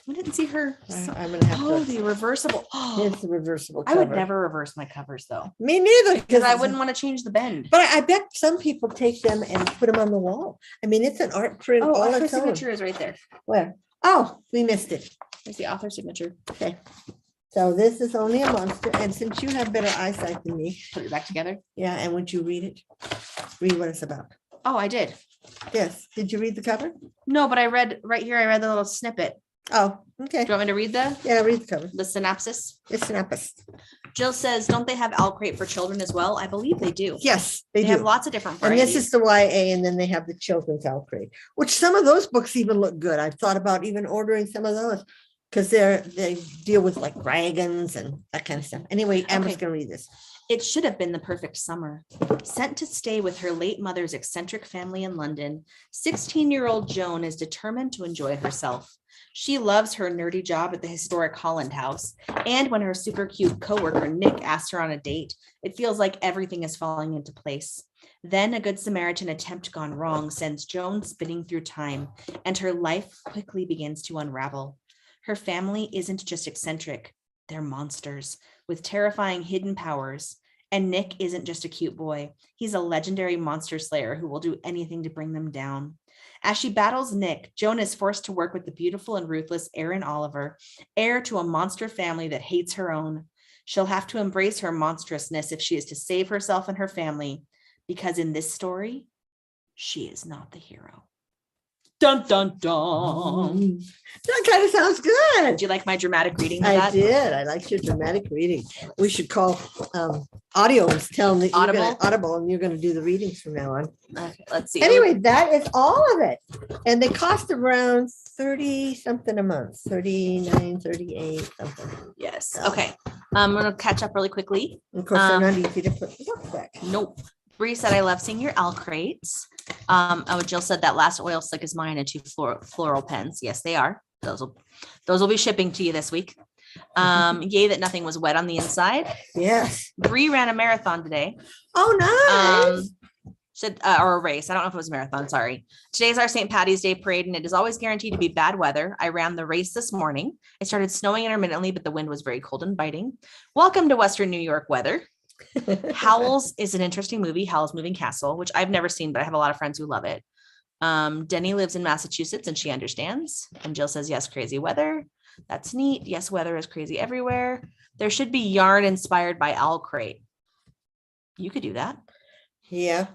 I didn't see her. I'm gonna have the reversible. It's the reversible cover. I would never reverse my covers though. Me neither, because I wouldn't want to change the bend. But I bet some people take them and put them on the wall. I mean, it's an art print. Oh, all author its own. signature is right there. Where? Oh, we missed it. There's the author signature. Okay. So this is Only a Monster, and since you have better eyesight than me, put it back together. Yeah, and would you read it? Read what it's about. Oh, I did. Yes. Did you read the cover? No, but I read right here. I read the little snippet. Oh, okay. Do you want me to read the? Yeah, read the cover. The synopsis. The synopsis. Jill says, "Don't they have Owl Crate for children as well?" I believe they do. Yes, they do. Have lots of different varieties. And this is the YA, and then they have the children's Owl Crate, which some of those books even look good. I've thought about even ordering some of those because they deal with like dragons and that kind of stuff. Anyway, Amber's gonna read this. It should have been the perfect summer. Sent to stay with her late mother's eccentric family in London, 16-year-old Joan is determined to enjoy herself. She loves her nerdy job at the historic Holland House, and when her super cute coworker Nick asks her on a date, it feels like everything is falling into place. Then a Good Samaritan attempt gone wrong sends Joan spinning through time, and her life quickly begins to unravel. Her family isn't just eccentric, they're monsters with terrifying hidden powers. And Nick isn't just a cute boy. He's a legendary monster slayer who will do anything to bring them down. As she battles Nick, Joan is forced to work with the beautiful and ruthless Erin Oliver, heir to a monster family that hates her own. She'll have to embrace her monstrousness if she is to save herself and her family, because in this story, she is not the hero. Dun, dun, dun. That kind of sounds good. Did you like my dramatic reading of I that? did. I liked your dramatic reading. We should call audio and tell them that Audible, and you're going to do the readings from now on. Okay, let's see. Anyway, that is all of it. And they cost around 30 something a month, 39, 38 something. Yes. Okay. I'm going to catch up really quickly. Of course, they're not easy to put the book back. Nope. Bree said, "I love seeing your Owl Crates." Jill said that last oil slick is mine and 2 floral pens. Yes, they are. Those will be shipping to you this week. Yay that nothing was wet on the inside. Yes. Bree ran a marathon today. Oh, nice. Or a race. I don't know if it was a marathon. Sorry. Today's our St. Patty's Day parade, and it is always guaranteed to be bad weather. I ran the race this morning. It started snowing intermittently, but the wind was very cold and biting. Welcome to Western New York weather. Howl's is an interesting movie, Howl's Moving Castle, which I've never seen, but I have a lot of friends who love it. Denny lives in Massachusetts and she understands. And Jill says, yes, crazy weather. That's neat. Yes, weather is crazy everywhere. There should be yarn inspired by Owl Crate. You could do that. Yeah.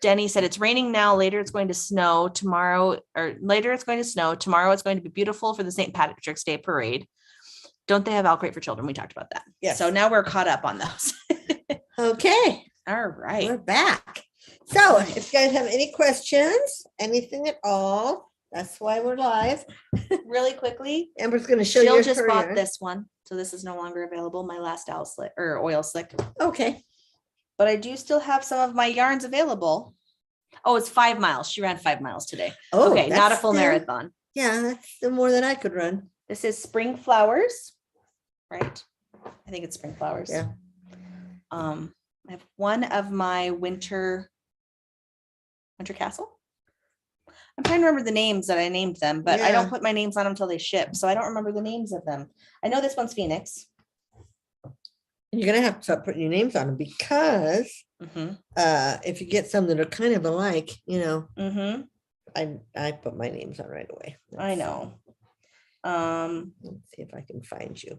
Denny said it's raining now. Later it's going to snow tomorrow, or later it's going to snow. Tomorrow it's going to be beautiful for the St. Patrick's Day parade. Don't they have Owl Crate for children? We talked about that. Yes. So now we're caught up on those. Okay. All right. We're back. So if you guys have any questions, anything at all, that's why we're live. Really quickly, Amber's going to show you. Jill just bought this one. So this is no longer available. My last owl slick or oil slick. Okay. But I do still have some of my yarns available. Oh, it's 5 miles. She ran 5 miles today. Oh, Okay, not a that's full still- marathon. Yeah, that's still more than I could run. This is spring flowers, right? I think it's spring flowers. Yeah. I have one of my winter castle. I'm trying to remember the names that I named them, but I don't Yeah. put my names on them until they ship, so I don't remember the names of them. I know this one's Phoenix. You're gonna have to start putting your names on them because if you get some that are kind of alike, I put my names on right away. I know. Let's see if I can find you.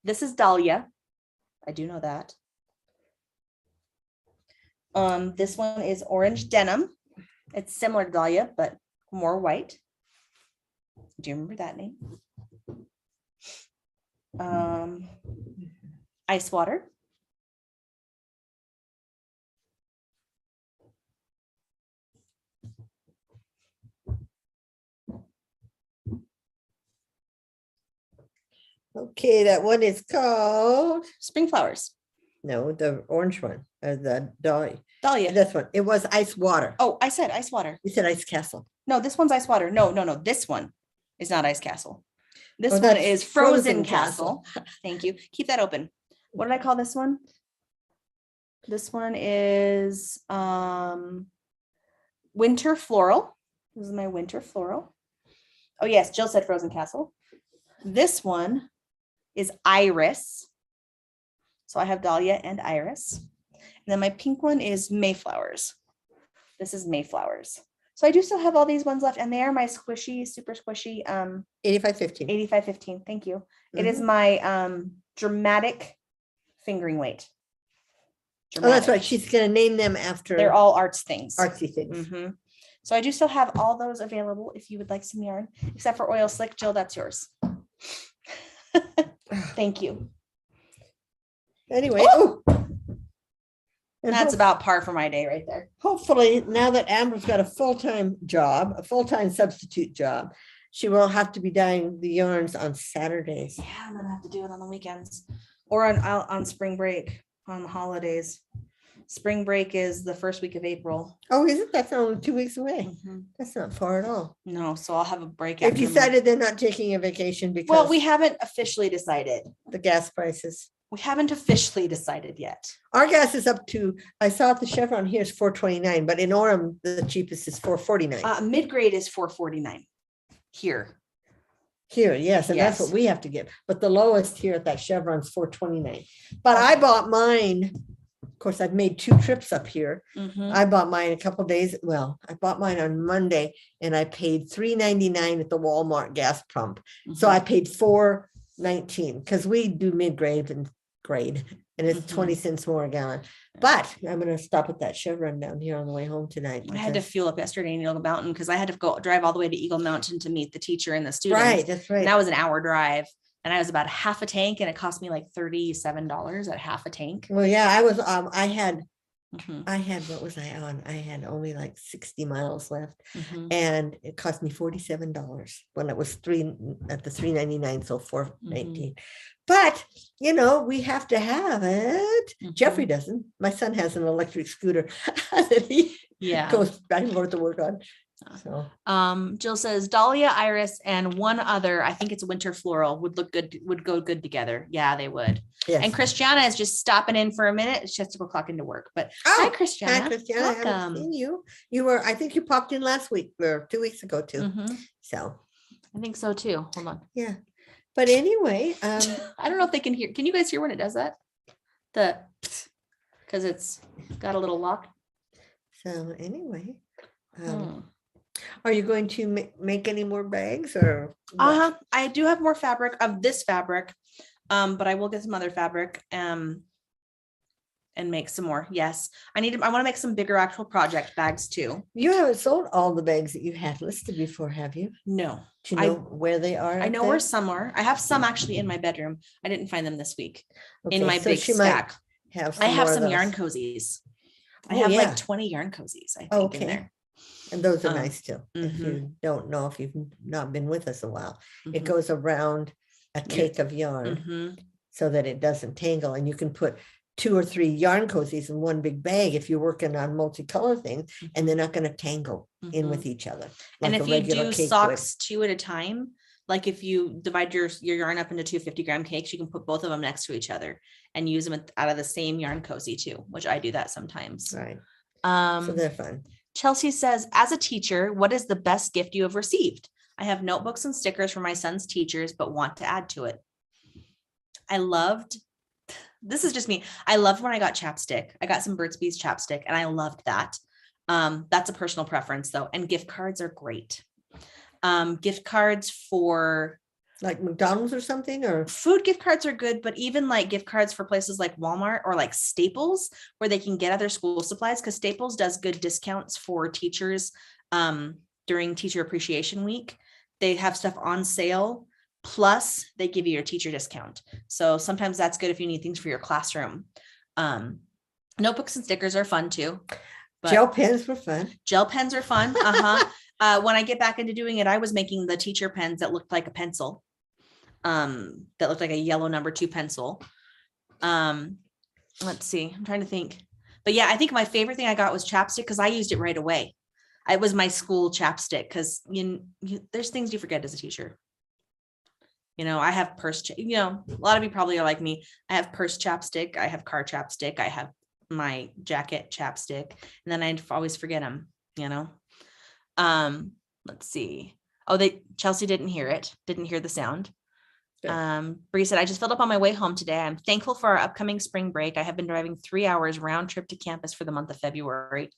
This is Dahlia. I do know that. This one is orange denim. It's similar to Dahlia, but more white. Do you remember that name? Ice water. Okay, that one is called, Spring flowers. no, the orange one, the Dahlia. Dahlia. This one, it was ice water. Oh, I said ice water. You said ice castle. No, this one's ice water. No. This one is not ice castle. This Oh, one that's is frozen castle. Thank you. Keep that open. What did I call this one? This one is winter floral. This is my winter floral. Oh yes, Jill said frozen castle. This one is iris. So I have Dahlia and iris. And then my pink one is Mayflowers. This is Mayflowers. So I do still have all these ones left, and they are my squishy, super squishy 8515. 8515. Thank you. It is my dramatic fingering weight. Oh, that's right. She's gonna name them after. They're all arts things. Artsy things. So I do still have all those available if you would like some yarn, except for oil slick. Jill, that's yours. Thank you. Anyway, and That's about par for my day right there. hopefully now that Amber's got a full-time job, a full-time substitute job, she will have to be dyeing the yarns on Saturdays. Yeah, I'm gonna have to do it on the weekends or on spring break, on the holidays. Spring break is the first week of April. Oh, is it? That's only 2 weeks away. That's not far at all. No, so I'll have a break. They've after my- decided they're not taking a vacation because Well, we haven't officially decided. the gas prices. We haven't officially decided yet. Our gas is up to, I saw at the Chevron here is 429, but in Orem, the cheapest is 449. Mid-grade is 449 here. Here, yes, and that's Yes. what we have to get. But the lowest here at that Chevron's 429. But I bought mine. Of course, I've made 2 trips up here. I bought mine a couple days. Well, I bought mine on Monday and I paid $3.99 at the Walmart gas pump. So I paid $4.19 because we do mid-grade and grade, and it's 20 cents more a gallon. But I'm going to stop at that Chevron down here on the way home tonight. I had to fuel up yesterday in Eagle Mountain because I had to go drive all the way to Eagle Mountain to meet the teacher and the students. Right, that's right. And that was an hour drive. And I was about half a tank, and it cost me like $37 at half a tank. Well, yeah, I was, I had, Mhm. what was I on? I had only like 60 miles left, Mhm. and it cost me $47 when it was at the 3.99, so 4.19. But we have to have it. Jeffrey doesn't. My son has an electric scooter that he Yeah. goes back and forth to work on. So Jill says Dahlia, iris, and one other, I think it's winter floral, would go good together. Yeah, they would. yes. And Christiana is just stopping in for a minute. She has to go clock into work. But hi, Christiana. Hi, Christiana. I haven't seen you. You were, I think you popped in last week or 2 weeks ago too. So I think so too. Hold on. yeah. But anyway, I don't know if they can hear. Can you guys hear when it does that? Because it's got a little lock. so anyway, are you going to make any more bags or? what? I do have more fabric of this fabric, but I will get some other fabric and make some more. Yes, I want to make some bigger actual project bags too. You haven't sold all the bags that you had listed before, have you? No, Do you know where they are? I know where some are. I have some actually in my bedroom. I didn't find them this week in my big stack. I have some yarn cozies. I have like 20 yarn cozies, I think, in there. And those are nice too. If you don't know, if you've not been with us a while, it goes around a cake of yarn so that it doesn't tangle, and you can put 2 or 3 yarn cozies in one big bag if you're working on multicolor things, and they're not going to tangle in with each other. And like if a you regular do cake socks 2 at a time, like if you divide your yarn up into 2 50-gram cakes, you can put both of them next to each other and use them out of the same yarn cozy too, which I do that sometimes. would. Right. So they're fun. Chelsea says, as a teacher, what is the best gift you have received? I have notebooks and stickers for my son's teachers, but want to add to it. This is just me. I loved when I got chapstick. I got some Burt's Bees chapstick and I loved that. That's a personal preference though. And gift cards are great. Gift cards for like McDonald's or something, or food gift cards are good, but even like gift cards for places like Walmart or like Staples where they can get other school supplies, because Staples does good discounts for teachers during Teacher Appreciation Week. They have stuff on sale. Plus they give you your teacher discount. So sometimes that's good if you need things for your classroom. Notebooks and stickers are fun too. But gel pens were fun. Gel pens are fun. When I get back into doing it, I was making the teacher pens that looked like a pencil. That looked like a yellow number 2 pencil. Let's see. I'm trying to think. But yeah, I think my favorite thing I got was chapstick because I used it right away. It was my school chapstick because there's things you forget as a teacher. I have purse, a lot of you probably are like me. I have purse chapstick. I have car chapstick. I have my jacket chapstick. And then I always forget them, let's see. Chelsea didn't hear the sound. Bree said, I just filled up on my way home today. I'm thankful for our upcoming spring break. I have been driving 3 hours round trip to campus for the month of February.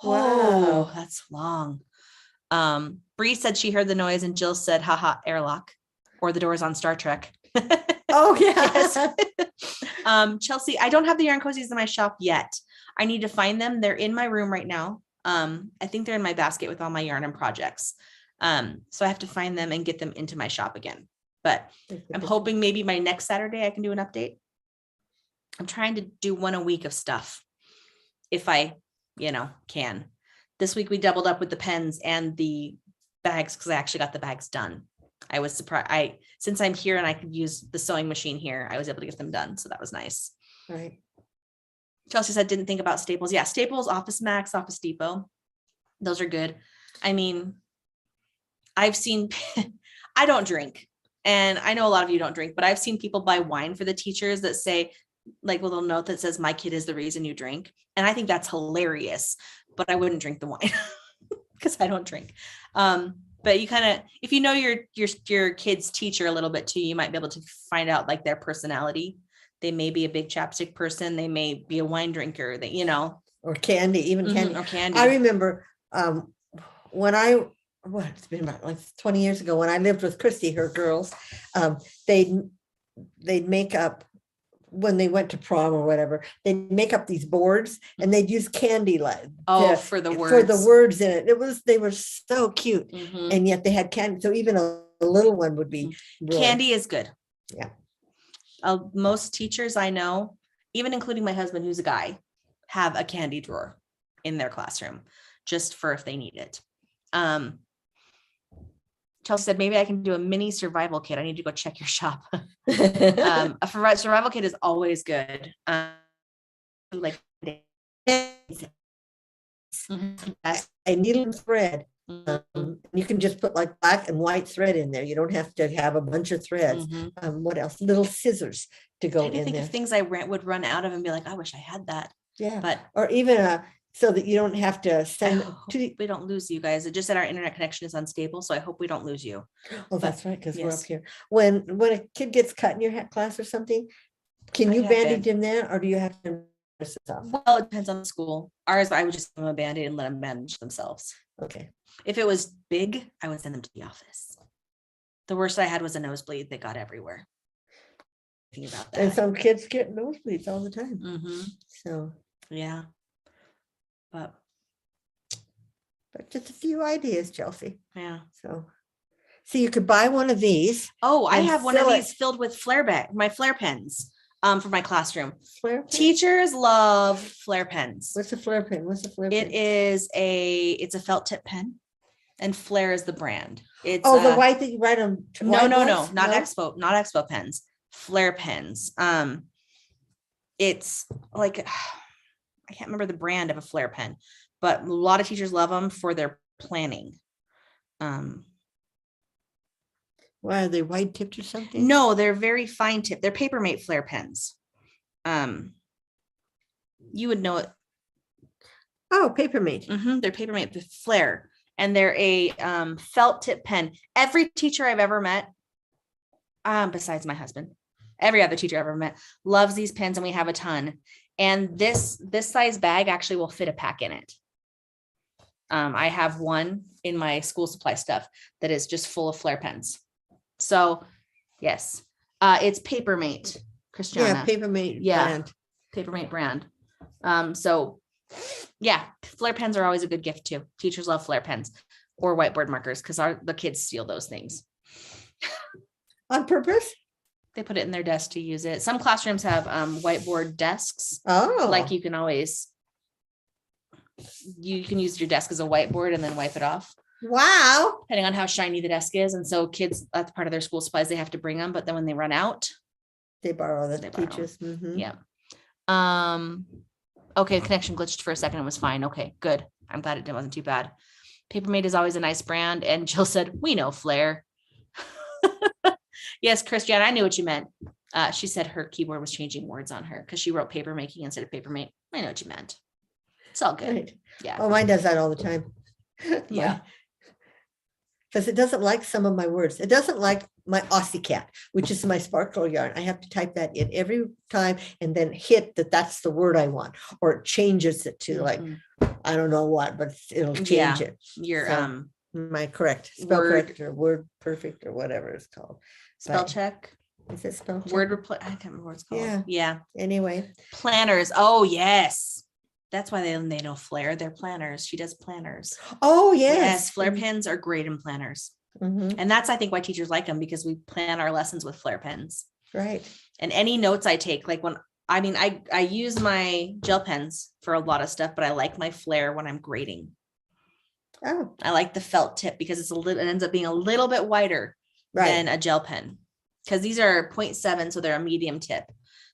Wow. Oh, that's long. Bree said she heard the noise and Jill said, haha, airlock. Or the doors on Star Trek. Oh, yeah. Chelsea, I don't have the yarn cozies in my shop yet. I need to find them. They're in my room right now. I think they're in my basket with all my yarn and projects. So I have to find them and get them into my shop again. But I'm hoping maybe my next Saturday I can do an update. I'm trying to do 1 a week of stuff. If I, can. This week we doubled up with the pens and the bags because I actually got the bags done. I was surprised. Since I'm here and I could use the sewing machine here, I was able to get them done. So that was nice. Right. Chelsea said, didn't think about Staples. Yeah. Staples, Office Max, Office Depot. Those are good. I mean, I've seen, I don't drink and I know a lot of you don't drink, but I've seen people buy wine for the teachers that say like a little note that says, my kid is the reason you drink. And I think that's hilarious, but I wouldn't drink the wine because I don't drink. But you kind of, if you know your kid's teacher a little bit too, you might be able to find out like their personality. They may be a big chapstick person. They may be a wine drinker that, or candy, even candy. Or candy. I remember when it's been about like 20 years ago when I lived with Christy, her girls, they'd make up when they went to prom or whatever, they'd make up these boards and they'd use candy for the words in it. They were so cute. Mm-hmm. And yet they had candy. So even a little one would be candy is good. Yeah. Most teachers I know, even including my husband, who's a guy, have a candy drawer in their classroom just for if they need it. Chelsea said, maybe I can do a mini survival kit. I need to go check your shop. A survival kit is always good. Like a needle and thread. You can just put like black and white thread in there. You don't have to have a bunch of threads. What else? Little scissors to go in there. Of things I would run out of and be like, I wish I had that. Yeah. But or even so that you don't have to send. We don't lose you guys. It just said our internet connection is unstable, so I hope we don't lose you. Oh, that's right, because we're up here. When a kid gets cut in your class or something, can you bandage him there, or do you have to? Well, it depends on the school. Ours, I would just give them a Band-Aid and let them bandage themselves. Okay. If it was big, I would send them to the office. The worst I had was a nosebleed that got everywhere. Think about that. And some kids get nosebleeds all the time. Mm-hmm. So yeah. But just a few ideas, Chelsea. Yeah. So you could buy one of these. Oh, I have one of these filled with my flare pens for my classroom. Flare pen? Teachers love flare pens. What's a flare pen? It's a felt tip pen and Flare is the brand. It's the white that you write on. No, not Expo pens. Flare pens. it's like, I can't remember the brand of a flare pen, but a lot of teachers love them for their planning. Why are they wide tipped or something? No, they're very fine tip. They're Papermate flare pens. You would know it. Oh, Papermate. They're Papermate with flare, and they're a felt tip pen. Every teacher I've ever met, besides my husband, every other teacher I've ever met loves these pens, and we have a ton. And this size bag actually will fit a pack in it. I have one in my school supply stuff that is just full of flare pens. So yes, it's Papermate, Christiana. Yeah, Papermate brand. Papermate brand. So yeah, flare pens are always a good gift too. Teachers love flare pens or whiteboard markers because the kids steal those things. On purpose? They put it in their desk to use it. Some classrooms have whiteboard desks. Oh. Like you can use your desk as a whiteboard and then wipe it off. Wow. Depending on how shiny the desk is. And so kids, that's part of their school supplies, they have to bring them, but then when they run out, they borrow the teachers. Mm-hmm. Yeah. Okay, connection glitched for a second. It was fine. Okay, good. I'm glad it wasn't too bad. Papermate is always a nice brand. And Jill said, we know Flair. Yes, Christiane, I knew what you meant. She said her keyboard was changing words on her because she wrote paper making instead of Papermate. I know what you meant. It's all good. Right. Yeah. Oh, mine does that all the time. Yeah. Because it doesn't like some of my words. It doesn't like my Aussie cat, which is my sparkle yarn. I have to type that in every time and then hit that's the word I want, or it changes it to like, I don't know what, but it'll change it. Your my correct spell correct or word perfect or whatever it's called. Spell check. Is it spell check? Word replace. I can't remember what it's called. Yeah. Anyway. Planners. Oh yes. That's why they know Flair. They're planners. She does planners. Oh, yes. Yes. Flare pens are great in planners. Mm-hmm. And that's, I think, why teachers like them, because we plan our lessons with flare pens. Right. And any notes I take, like I use my gel pens for a lot of stuff, but I like my flare when I'm grading. Oh. I like the felt tip because it ends up being a little bit wider than a gel pen. Because these are 0.7, so they're a medium tip.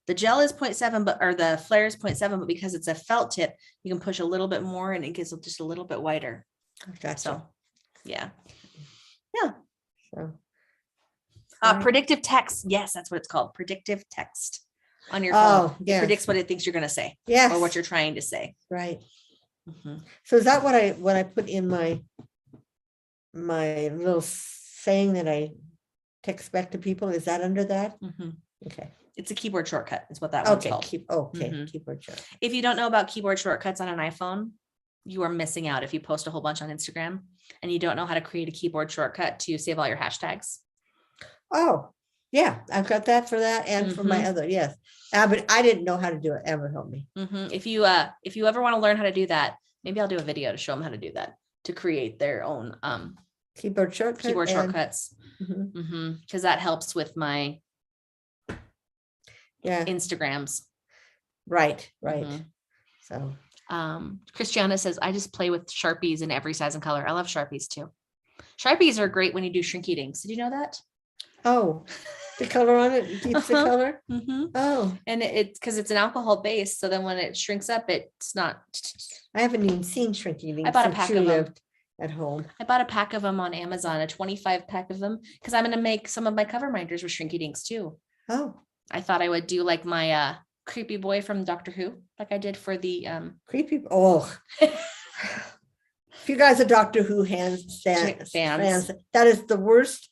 The gel is 0.7, or the flare is 0.7, but because it's a felt tip, you can push a little bit more and it gets just a little bit wider. Gotcha. So, yeah. So, predictive text. Yes, that's what it's called. Predictive text on your phone. It predicts what it thinks you're going to say. Yes. Or what you're trying to say. Right. Mm-hmm. So is that what I put in my little saying that I text back to people? Is that under that? Mm-hmm. Okay. It's a keyboard shortcut. Is what that one's called. Keyboard shortcut. If you don't know about keyboard shortcuts on an iPhone, you are missing out if you post a whole bunch on Instagram and you don't know how to create a keyboard shortcut to save all your hashtags. Oh, yeah. I've got that for that and for my other. Yes. But I didn't know how to do it. Amber helped me. Mm-hmm. If you ever want to learn how to do that, maybe I'll do a video to show them how to do that, to create their own keyboard shortcuts. Because that helps with my Instagrams. Right. So Christiana says, I just play with Sharpies in every size and color. I love Sharpies too. Sharpies are great when you do shrink eatings. Did you know that? Oh, the color on it keeps the color. Oh, and it's because it's an alcohol base. So then when it shrinks up, it's not. I haven't even seen shrink eating. I bought a pack of them at home. I bought a pack of them on Amazon, a 25 pack of them, because I'm going to make some of my cover minders with shrink eatings too. Oh, I thought I would do like my creepy boy from Doctor Who, like I did for the creepy. Oh, if you guys are Doctor Who fans, that is the worst.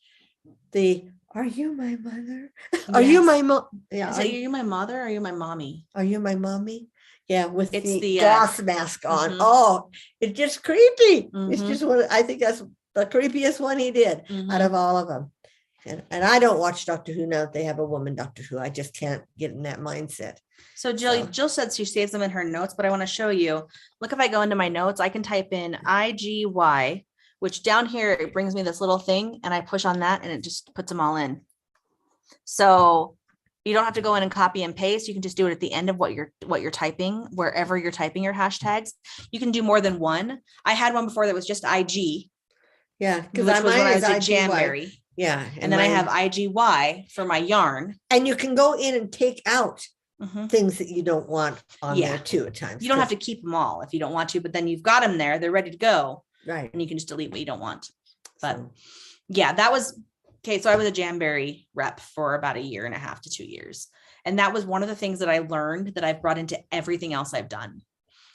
Are you my mother? Are you my mom? Yeah. Are you my mother? Or are you my mommy? Are you my mommy? Yeah, with it's the gas mask on. Oh, it's just creepy. It's just I think that's the creepiest one he did out of all of them. And I don't watch Doctor Who now that they have a woman Doctor Who. I just can't get in that mindset. So Jill said she saves them in her notes, but I want to show you. Look, if I go into my notes, I can type in IGY, which down here, it brings me this little thing and I push on that and it just puts them all in. So you don't have to go in and copy and paste. You can just do it at the end of what you're typing, wherever you're typing your hashtags. You can do more than one. I had one before that was just IG. Yeah. Because that was when I was at Janberry. Yeah. And then I have IGY for my yarn. And you can go in and take out things that you don't want on Yeah. there too at times. You don't have to keep them all if you don't want to, but then you've got them there, they're ready to go. Right. And you can just delete what you don't want. But So, yeah, that was okay. So I was a Jamberry rep for about 1.5 to 2 years. And that was one of the things that I learned that I've brought into everything else I've done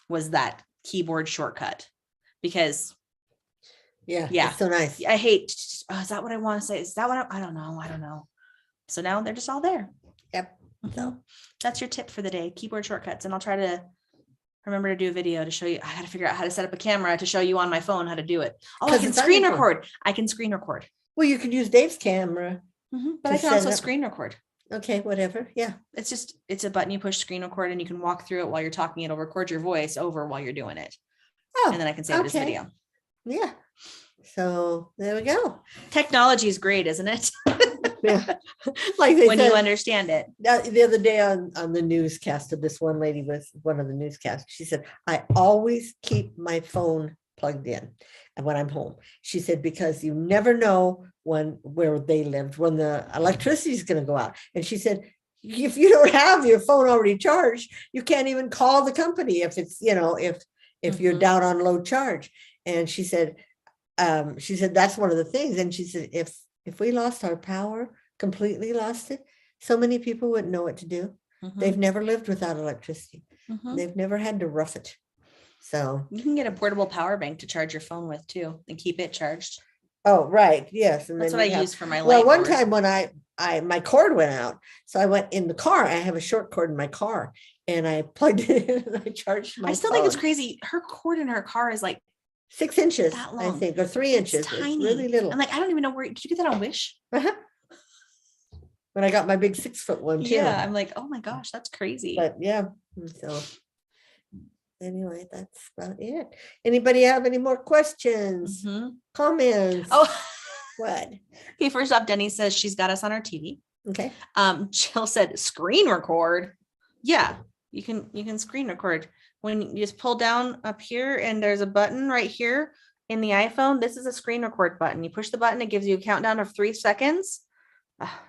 was that keyboard shortcut. Because yeah, it's so nice. I hate, is that what I want to say? Is that what I don't know. So now they're just all there. Yep. So that's your tip for the day, keyboard shortcuts. And I'll try to remember to do a video to show you. I got to figure out how to set up a camera to show you on my phone how to do it. Oh, I can screen record. I can screen record. Well, you could use Dave's camera. But I can also screen record. Okay, whatever. Yeah. It's a button you push screen record and you can walk through it while you're talking. It'll record your voice over while you're doing it. Oh, and then I can save it as video. Yeah. So there we go. Technology is great, isn't it? Yeah. Like they when said, you understand it. The other day on the newscast of this one lady was one of the newscasts. She said, I always keep my phone plugged in and when I'm home. She said, because you never know where they lived, when the electricity is going to go out. And she said, if you don't have your phone already charged, you can't even call the company if it's, if you're down on low charge. And she said, that's one of the things. And she said, if we lost our power, completely lost it, so many people wouldn't know what to do. They've never lived without electricity. They've never had to rough it. So you can get a portable power bank to charge your phone with too and keep it charged. Oh, right. Yes. And that's what I use for my light. Well, one time when my cord went out, so I went in the car. I have a short cord in my car and I plugged it in and I charged my I still phone. think it's crazy. Her cord in her car is like 6 inches, I think, or 3 inches. It's tiny. It's really little. I'm like, I don't even know where. Did you get that on Wish? When I got my big 6-foot one too. Yeah, I'm like, oh my gosh, that's crazy. But yeah, so anyway, that's about it. Anybody have any more questions, comments? Oh, what? Okay, first off, Denny says she's got us on our TV. Okay. Jill said screen record. Yeah, you can screen record. When you just pull down up here and there's a button right here in the iPhone, this is a screen record button. You push the button, it gives you a countdown of 3 seconds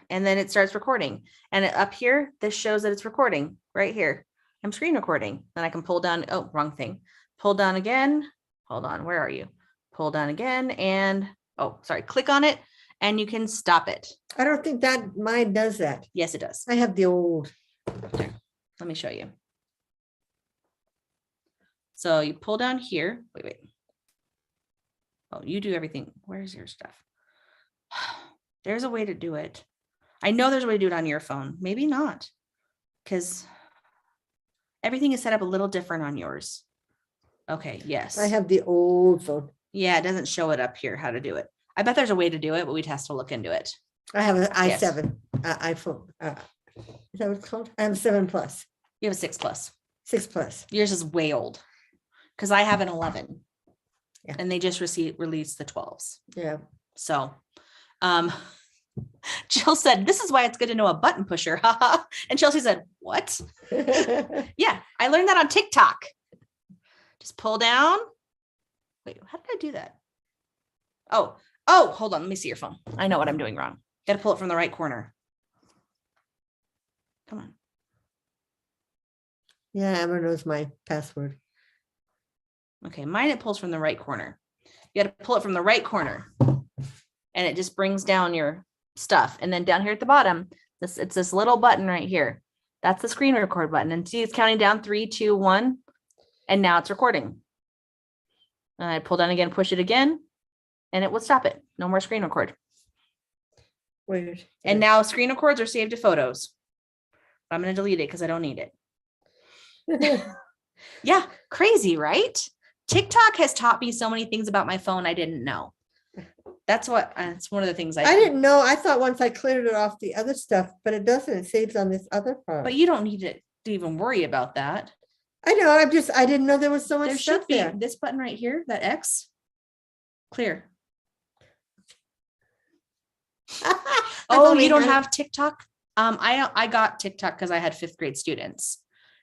and then it starts recording. And up here, this shows that it's recording right here. I'm screen recording. Then I can pull down. Oh, wrong thing. Pull down again. Hold on. Where are you? Pull down again and click on it and you can stop it. I don't think that mine does that. Yes, it does. I have the old. There. Let me show you. So you pull down here. Wait. Oh, you do everything. Where's your stuff? There's a way to do it. I know there's a way to do it on your phone. Maybe not. Because everything is set up a little different on yours. Okay, yes. I have the old phone. Yeah, it doesn't show it up here how to do it. I bet there's a way to do it, but we'd have to look into it. I have an i7 iPhone. Is that what it's called? I have 7 Plus. You have a 6 Plus. 6 Plus. Yours is way old. Because I have an 11. Yeah. And they just released the 12s. Yeah. So, Jill said, this is why it's good to know a button pusher. And Chelsea said, what? Yeah, I learned that on TikTok. Just pull down. Wait, how did I do that? Oh, hold on. Let me see your phone. I know what I'm doing wrong. Got to pull it from the right corner. Come on. Yeah, Amber knows my password. Okay, mine it pulls from the right corner. You got to pull it from the right corner. And it just brings down your stuff. And then down here at the bottom, it's this little button right here. That's the screen record button. And see, it's counting down 3, 2, 1. And now it's recording. And I pull down again, push it again, and it will stop it. No more screen record. Weird. And now screen records are saved to photos. I'm going to delete it because I don't need it. Yeah, crazy, right? TikTok has taught me so many things about my phone I didn't know. That's it's one of the things I didn't know. I thought once I cleared it off the other stuff, but it doesn't. It saves on this other part. But you don't need to even worry about that. I know. I didn't know there was so much stuff there. This button right here, that X, clear. Oh, you don't have TikTok? I got TikTok because I had 5th grade students.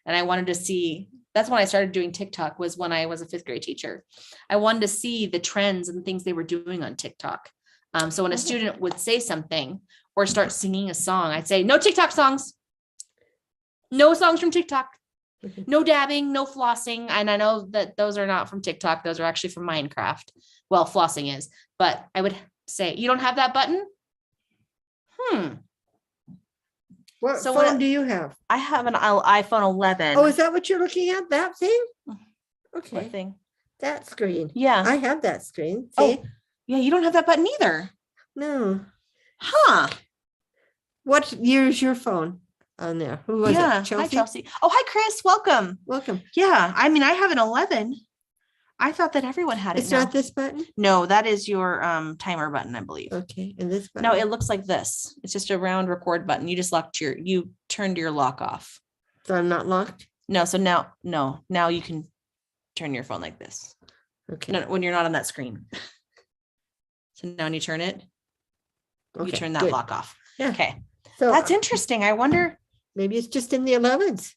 And I wanted to see, that's when I started doing TikTok, was when I was a 5th grade teacher. I wanted to see the trends and things they were doing on TikTok. So when a student would say something or start singing a song, I'd say, no TikTok songs. No songs from TikTok. No dabbing, no flossing. And I know that those are not from TikTok. Those are actually from Minecraft. Well, flossing is, but I would say you don't have that button. What So phone what- do you have? I have an iPhone 11. Oh, is that what you're looking at? That thing? What Okay, thing? that screen. Yeah. I have that screen. Oh. See? Yeah, you don't have that button either. No. Huh. What year is your phone on there? Who was Yeah. it? Chelsea? Hi, Chelsea. Oh, hi, Chris. Welcome. Welcome. Yeah. I mean, I have an 11. I thought that everyone had it It's now. not this button? No, that is your timer button, I believe. Okay, and this button? No, it looks like this. It's just a round record button. You just you turned your lock off. So I'm not locked? No, so now you can turn your phone like this. Okay. No, when you're not on that screen. So now when you turn it, you Okay, turn that good. lock off. Yeah. Okay. So That's interesting. I wonder, maybe it's just in the 11s.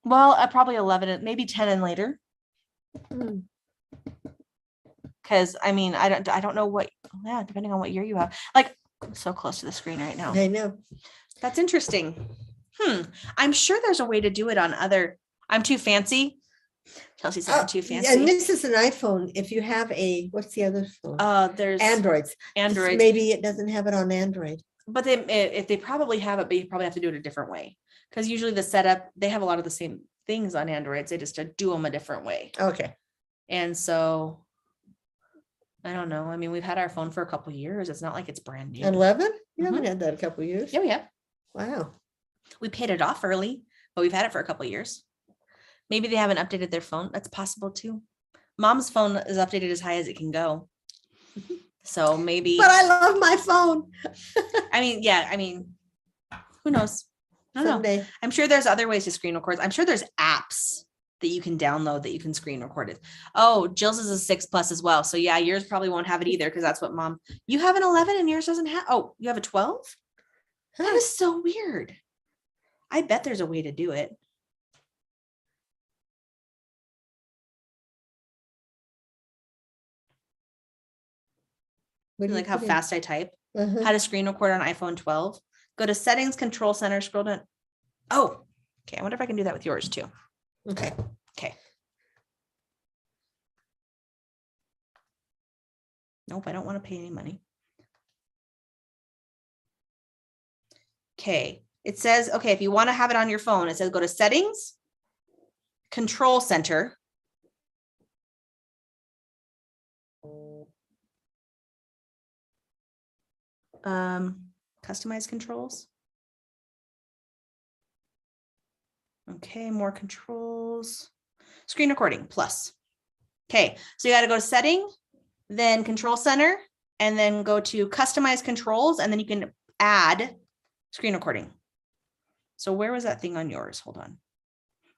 well, probably 11, maybe 10 and later. Hmm. Cause I mean, I don't know what, yeah, depending on what year you have, like I'm so close to the screen right now. I know. That's interesting. I'm sure there's a way to do it on other, I'm too fancy. Chelsea said I'm too And fancy. this is an iPhone. If you have what's the other phone? There's Androids. Android, Maybe it doesn't have it on Android. but if they probably have it, but you probably have to do it a different way. Cause usually the setup, they have a lot of the same things on Androids. They just do them a different way. Okay. And so I don't know. I mean, we've had our phone for a couple of years. It's not like it's brand new. 11? You Mhm. haven't had that a couple of years. Yeah, we have. Wow. We paid it off early, but we've had it for a couple of years. Maybe they haven't updated their phone. That's possible too. Mom's phone is updated as high as it can go. So maybe, But I love my phone. I mean, who knows? I don't know. Someday. I'm sure there's other ways to screen record. I'm sure there's apps that you can download that you can screen record it. Oh, Jill's is a 6+ as well. So yeah, yours probably won't have it either because that's what mom, you have an 11 and yours doesn't have, oh, you have a 12? That Huh. is so weird. I bet there's a way to do it. What do you Like how put in? fast I type. Uh-huh. How to screen record on iPhone 12. Go to settings, control center, scroll down. Oh, okay. I wonder if I can do that with yours too. Okay. Okay. Nope, I don't want to pay any money. Okay. It says, okay, if you want to have it on your phone, it says go to settings, control center. Customize controls. Okay, more controls. Screen recording plus. Okay, so you got to go to setting, then control center, and then go to customize controls, and then you can add screen recording. So where was that thing on yours? Hold on.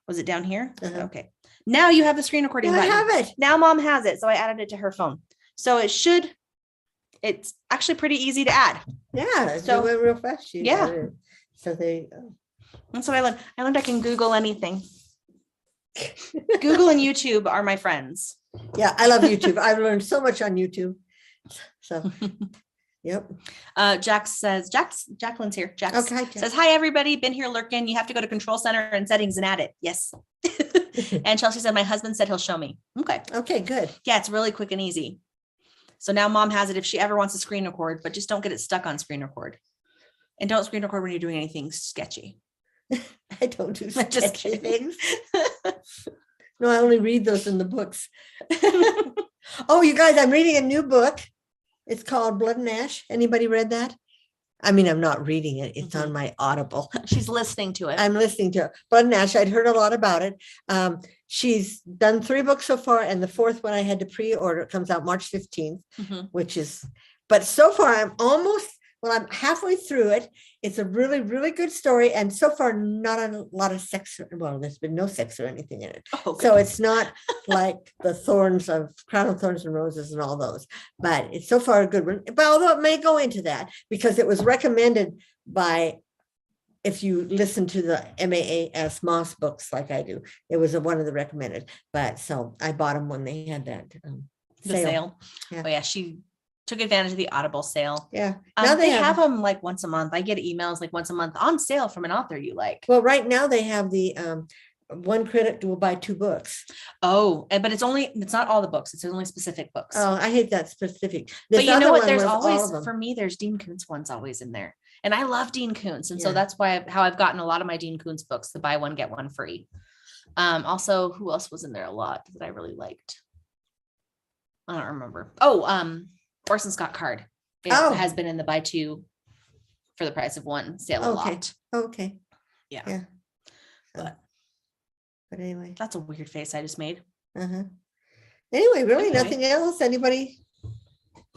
Was it down here? Uh-huh. Okay. Now you have the screen recording Yeah, I button. have it. Now mom has it, so I added it to her phone. So it's actually pretty easy to add. Yeah. So- So it real fast. You Yeah. got it. So they. That's what I learned. I learned I can Google anything. Google and YouTube are my friends. Yeah, I love YouTube. I've learned so much on YouTube. So, yep. Jacqueline's here. Jax Okay. Jack. says, hi, everybody. Been here lurking. You have to go to control center and settings and add it. Yes. And Chelsea said, my husband said he'll show me. Okay. Okay, good. Yeah, it's really quick and easy. So now mom has it if she ever wants to screen record, but just don't get it stuck on screen record. And don't screen record when you're doing anything sketchy. I don't do Just sketchy kidding. things. No, I only read those in the books. Oh, you guys, I'm reading a new book. It's called Blood and Ash. Anybody read that? I mean, I'm not reading it. It's on my Audible. She's listening to it. I'm listening to it. Blood and Ash. I'd heard a lot about it. She's done 3 books so far, and the 4th one I had to pre-order. It comes out March 15th, Mhm. which is, but so far I'm halfway through it. It's a really, really good story. And so far, not a lot of sex. Well, there's been no sex or anything in it. Oh, So good. it's not like the Crown of Thorns and Roses and all those, but it's so far a good one. But although it may go into that because it was recommended by, if you listen to the MAAS Moss books like I do, it was one of the recommended. But so I bought them when they had that The sale. Yeah. Oh yeah, she Took advantage of the Audible sale. Yeah. Now they have them like once a month. I get emails like once a month on sale from an author you like. Well, right now they have the 1 credit will buy 2 books. Oh, but it's not all the books. It's only specific books. Oh, I hate that specific. But you know what? There's always, for me, there's Dean Koontz ones always in there. And I love Dean Koontz. And so that's how I've gotten a lot of my Dean Koontz books, the buy one, get one free. Also, who else was in there a lot that I really liked? I don't remember. Oh, Orson Scott Card has been in the buy 2 for the price of 1 sale a lot. Okay. Yeah. But anyway, that's a weird face I just made. Anyway, really nothing else. Anybody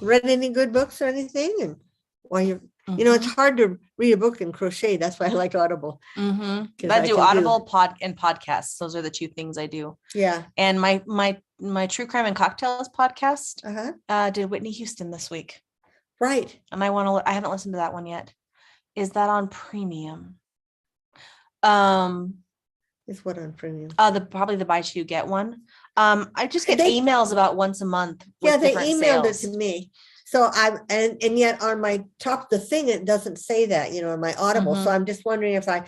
read any good books or anything? And while you're, it's hard to read a book and crochet. That's why I like Audible. I do Audible and podcasts. Those are the 2 things I do. Yeah. And my True Crime and Cocktails podcast did Whitney Houston this week. Right. And I haven't listened to that one yet. Is that on premium? Is what on premium? Probably the buy 2 get 1. I just get emails about once a month. Yeah, they emailed it to me. So and yet on my top, the thing, it doesn't say that, on my Audible. So I'm just wondering if I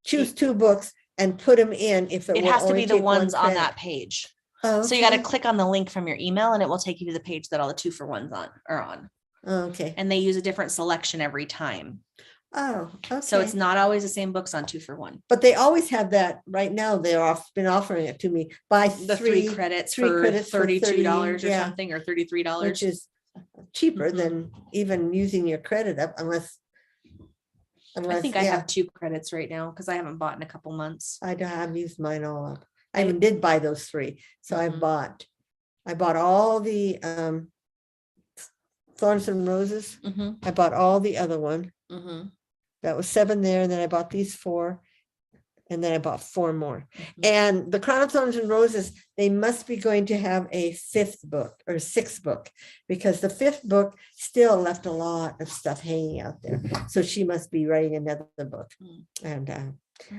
choose 2 books and put them in, if it has to be the ones on that page. Oh, okay. So you got to click on the link from your email and it will take you to the page that all the 2-for-1s are on. Oh, okay. And they use a different selection every time. Oh, okay. So it's not always the same books on 2-for-1. But they always have that right now. They're been offering it to me by the 3 credits for $32 or something, or $33, which is cheaper than even using your credit up, unless I think I have 2 credits right now because I haven't bought in a couple months. I've used mine all up. I even did buy those 3. So I bought all the Thorns and Roses. I bought all the other one. That was 7 there. And then I bought these 4. And then I bought 4 more. And the Crown of Thorns and Roses, they must be going to have a 5th book or 6th book, because the 5th book still left a lot of stuff hanging out there. So she must be writing another book. And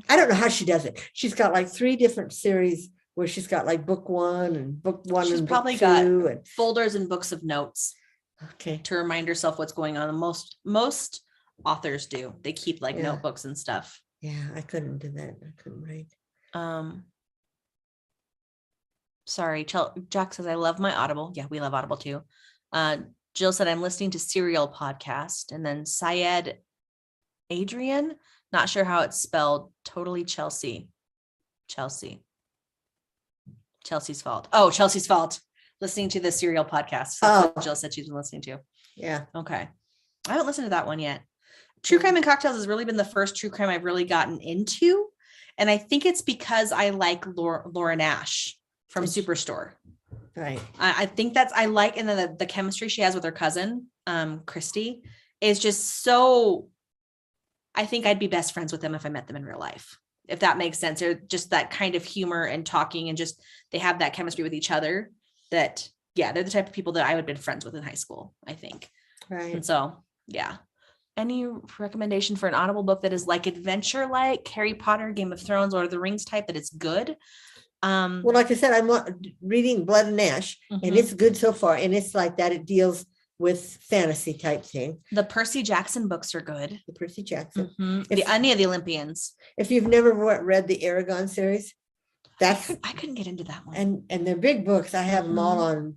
I don't know how she does it. She's got like 3 different series where she's got like book 1 and book 1 she's and probably book 2 got and folders and books of notes. Okay. To remind herself what's going on. Most authors do. They keep like notebooks and stuff. Yeah, I couldn't do that. I couldn't write. Sorry, Jack says I love my Audible. Yeah, we love Audible too. Jill said I'm listening to Serial podcast, and then Syed Adrian, not sure how it's spelled. Totally Chelsea's fault. Oh, Chelsea's fault. Listening to the Serial podcast. That's what Jill said she's been listening to. Yeah. Okay. I haven't listened to that one yet. True Crime and Cocktails has really been the first true crime I've really gotten into. And I think it's because I like Laura Nash from Superstore. Right. I think I like, and then the chemistry she has with her cousin, Christy, is just so, I think I'd be best friends with them if I met them in real life, if that makes sense. Or just that kind of humor and talking, and just, they have that chemistry with each other that, they're the type of people that I would have been friends with in high school, I think. Right. And so, any recommendation for an Audible book that is like adventure, like Harry Potter, Game of Thrones, Lord of the Rings type, that it's good? Well, like I said, I'm reading Blood and Ash, and it's good so far. And it's like that. It deals with fantasy type thing. The Percy Jackson books are good. The Percy Jackson. Any of the Olympians. If you've never read the Aragon series, I couldn't get into that one. And they're big books. I have them all on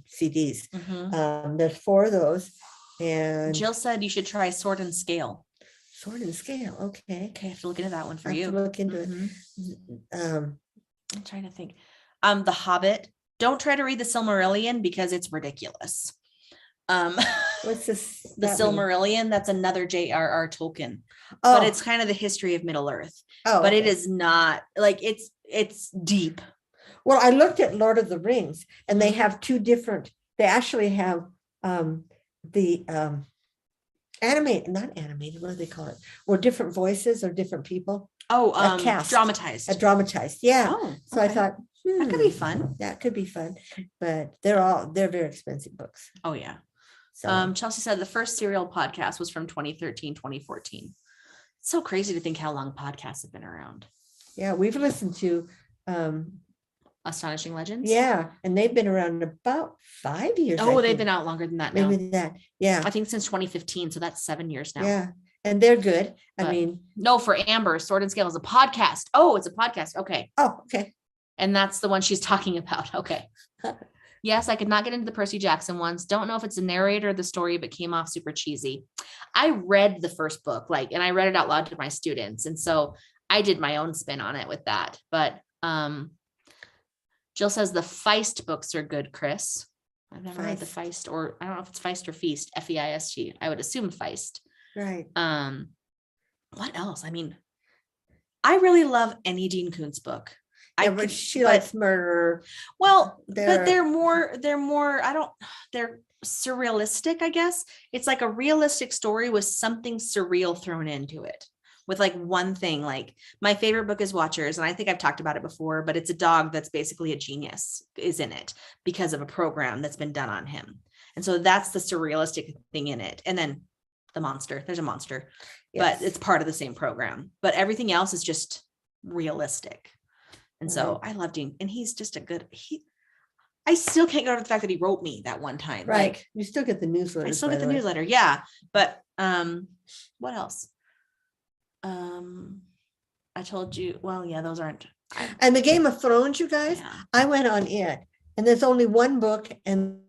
CDs. There's 4 of those. And Jill said you should try Sword and Scale. Sword and Scale. Okay. I have to look into that one for I you. have to look into it. I'm trying to think. The Hobbit. Don't try to read the Silmarillion because it's ridiculous. What's this? The Silmarillion, that's another J.R.R. Tolkien. But it's kind of the history of Middle Earth. But it is not like, it's deep. Well, I looked at Lord of the Rings, and they have 2 different, they actually have the not animated, what do they call it? Or different voices or different people. A cast. Dramatized. Yeah. So I thought that could be fun. That could be fun. But they're very expensive books. Oh yeah. So Chelsea said the first Serial podcast was from 2013, 2014. It's so crazy to think how long podcasts have been around. Yeah, we've listened to Astonishing Legends. Yeah, and they've been around about 5 years. Oh, I they've think. been out longer than that now. Maybe that. Yeah. I think since 2015. So that's 7 years now. Yeah. And they're good. I But- mean, No, for Amber, Sword and Scale is a podcast. Oh, it's a podcast. Okay. oh, okay. And that's the one she's talking about. Okay. Yes, I could not get into the Percy Jackson ones. Don't know if it's a narrator or the story, but came off super cheesy. I read the first book, and I read it out loud to my students. And so I did my own spin on it with that. But Jill says the Feist books are good, Chris. I've never read the Feist, or I don't know if it's Feist or Feast, Feist. I would assume Feist. Right. What else? I mean, I really love any Dean Koontz book. Yeah, but she likes murder. Well, but they're more, they're surrealistic, I guess. It's like a realistic story with something surreal thrown into it. With like one thing, like my favorite book is Watchers. And I think I've talked about it before, but it's a dog that's basically a genius is in it because of a program that's been done on him. And so that's the surrealistic thing in it. And then the monster, there's a monster, but it's part of the same program. But everything else is just realistic. And so I loved him. And he's just I still can't get over the fact that he wrote me that one time. Right. Like, You still get the newsletter. I still get the newsletter. Yeah. But what else? I told you, well, yeah, those aren't. And the Game of Thrones, you guys, Yeah. I went on it, and there's only one book, and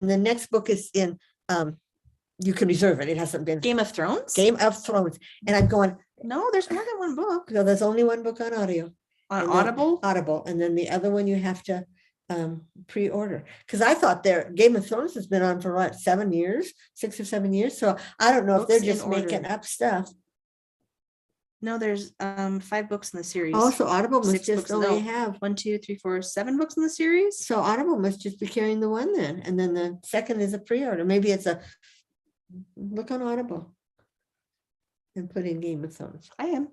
the next book is in, you can reserve it. It hasn't been Game of Thrones? Game of Thrones. And I'm going, No, there's more than one book. no, there's only one book on audio. On And then- Audible? Audible. And then the other one you have to pre-order. Because I thought their Game of Thrones has been on for what, 7 years, 6 or 7 years. So I don't know if they're Books in just making order. up stuff. No, there's 5 books in the series. Also, Audible must 6 just books, only no. have. 1, 2, 3, 4, 7 books in the series. So Audible must just be carrying the one then. And then the second is a pre-order. Maybe it's a look on Audible and put in Game of Thrones. I am.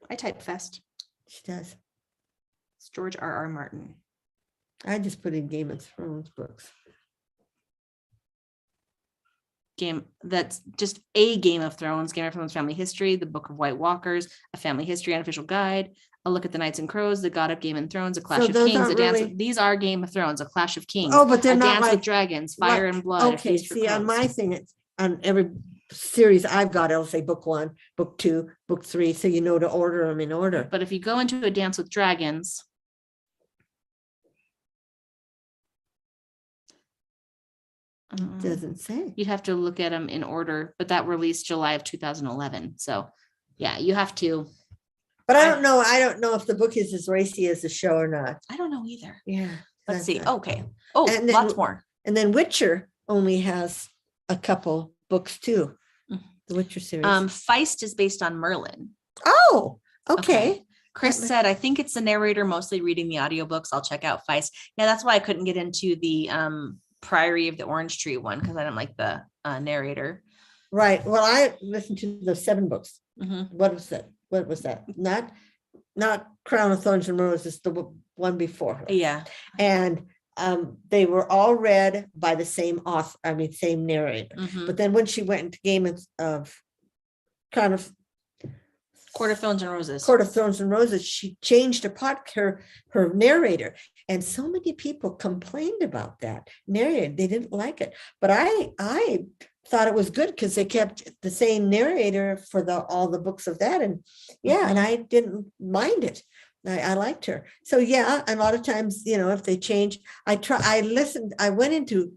I type fast. She does. It's George R.R. Martin. I just put in Game of Thrones books. That's just a Game of Thrones, Game of Thrones Family History, the Book of White Walkers, a Family History Unofficial Guide, a look at the Knights and Crows, the God of Game and Thrones, a Clash So of those Kings, a aren't dance. really- These are Game of Thrones, a Clash of Kings, Oh, but they're a not Dance with like, Dragons, Fire like- and Blood. A okay, Feast for see, on Crows. my thing, it's on every series I've got, it'll say book 1, book 2, book 3, so you know to order them in order. But if you go into a Dance with Dragons, Doesn't say. you'd have to look at them in order, but that released July of 2011. So yeah, you have to. But I don't know if the book is as racy as the show or not. I don't know either. Yeah. Let's that's see. it. Okay. Oh, And then- lots more. And then Witcher only has a couple books too. Mhm. The Witcher series. Feist is based on Merlin. Oh, okay. Chris That ma- said, I think it's the narrator mostly reading the audiobooks. I'll check out Feist. Yeah, that's why I couldn't get into the Priory of the Orange Tree one because I didn't like the narrator. Right. Well, I listened to the 7 books. Mhm. What was that? What was that? Not Crown of Thorns and Roses, the one before. Yeah. And they were all read by the same author, same narrator. Mhm. But then when she went into Game of Crown of Court of Thorns and Roses. Court of Thorns and Roses, she changed her narrator. And so many people complained about that narrator. They didn't like it. But I thought it was good because they kept the same narrator for all the books of that. And yeah, and I didn't mind it. I liked her. So yeah, a lot of times, if they change, I went into,